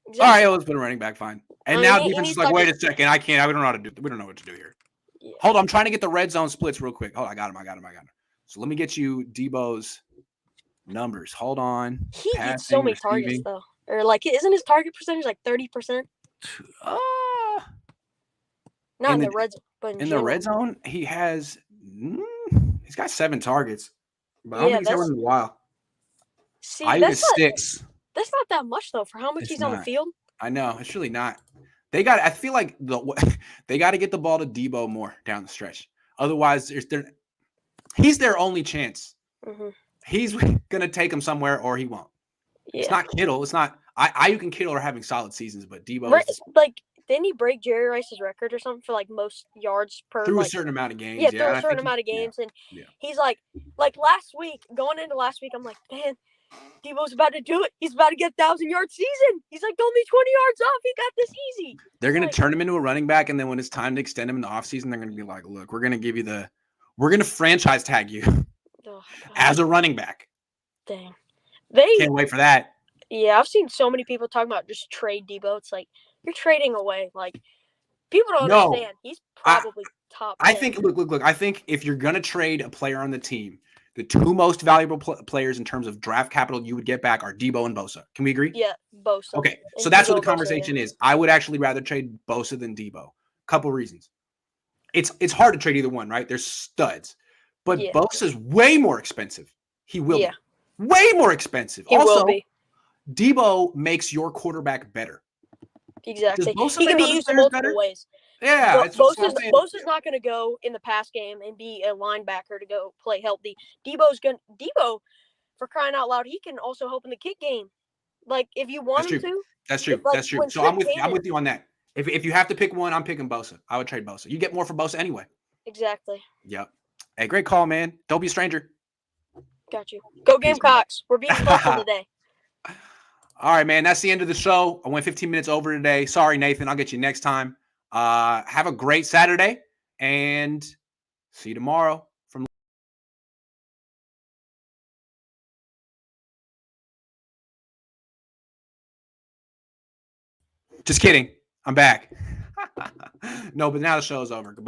Exactly. All right, let's put him running back. Fine. And now defense is like, wait a second, I can't. We don't know how to do. We don't know what to do here. Yeah. Hold on, I'm trying to get the red zone splits real quick. I got him. So let me get you Deebo's numbers. Hold on. He gets so many targets though, or like, isn't his target percentage like 30%? Not in the red zone, but in the red zone, he has. He's got 7 targets, but I don't think he's had one in a while. See, that's 6. That's not that much though for how much he's on the field. I know it's really not. I feel like they got to get the ball to Deebo more down the stretch. Otherwise, he's their only chance. Mm-hmm. He's gonna take him somewhere, or he won't. Yeah. It's not Kittle. It's not. Ayuk and Kittle are having solid seasons, but Deebo. Like, didn't he break Jerry Rice's record or something for like most yards per through a certain amount of games? Yeah, through a certain amount of games, and he's like going into last week, I'm like, man, Deebo's about to do it. He's about to get 1,000-yard season. He's like, don't be 20 yards off. He got this easy. They're going to turn him into a running back, and then when it's time to extend him in the offseason, they're going to be like, look, we're going to franchise tag you as a running back. Dang. Can't wait for that. Yeah, I've seen so many people talking about just trade Deebo. It's like, you're trading away. Like, people don't understand. He's probably top 10. I think, look. I think if you're going to trade a player on the team, the 2 most valuable players in terms of draft capital you would get back are Deebo and Bosa. Can we agree? Yeah, Bosa. Okay, so that's what the conversation is. I would actually rather trade Bosa than Deebo. Couple reasons. It's hard to trade either one, right? They're studs. But Bosa's way more expensive. He will be. Way more expensive. He will be. Deebo makes your quarterback better. Exactly. He can be used in multiple ways. Yeah. Bosa's not going to go in the pass game and be a linebacker to go play healthy. Deebo, for crying out loud, he can also help in the kick game. Like, if you want him to. That's true. That's true. So I'm with you on that. If you have to pick one, I'm picking Bosa. I would trade Bosa. You get more for Bosa anyway. Exactly. Yep. Hey, great call, man. Don't be a stranger. Got you. Go Gamecocks. We're beating Clemson today. All right, man. That's the end of the show. I went 15 minutes over today. Sorry, Nathan. I'll get you next time. Have a great Saturday, and see you tomorrow. Just kidding. I'm back. No, but now the show's over. Goodbye.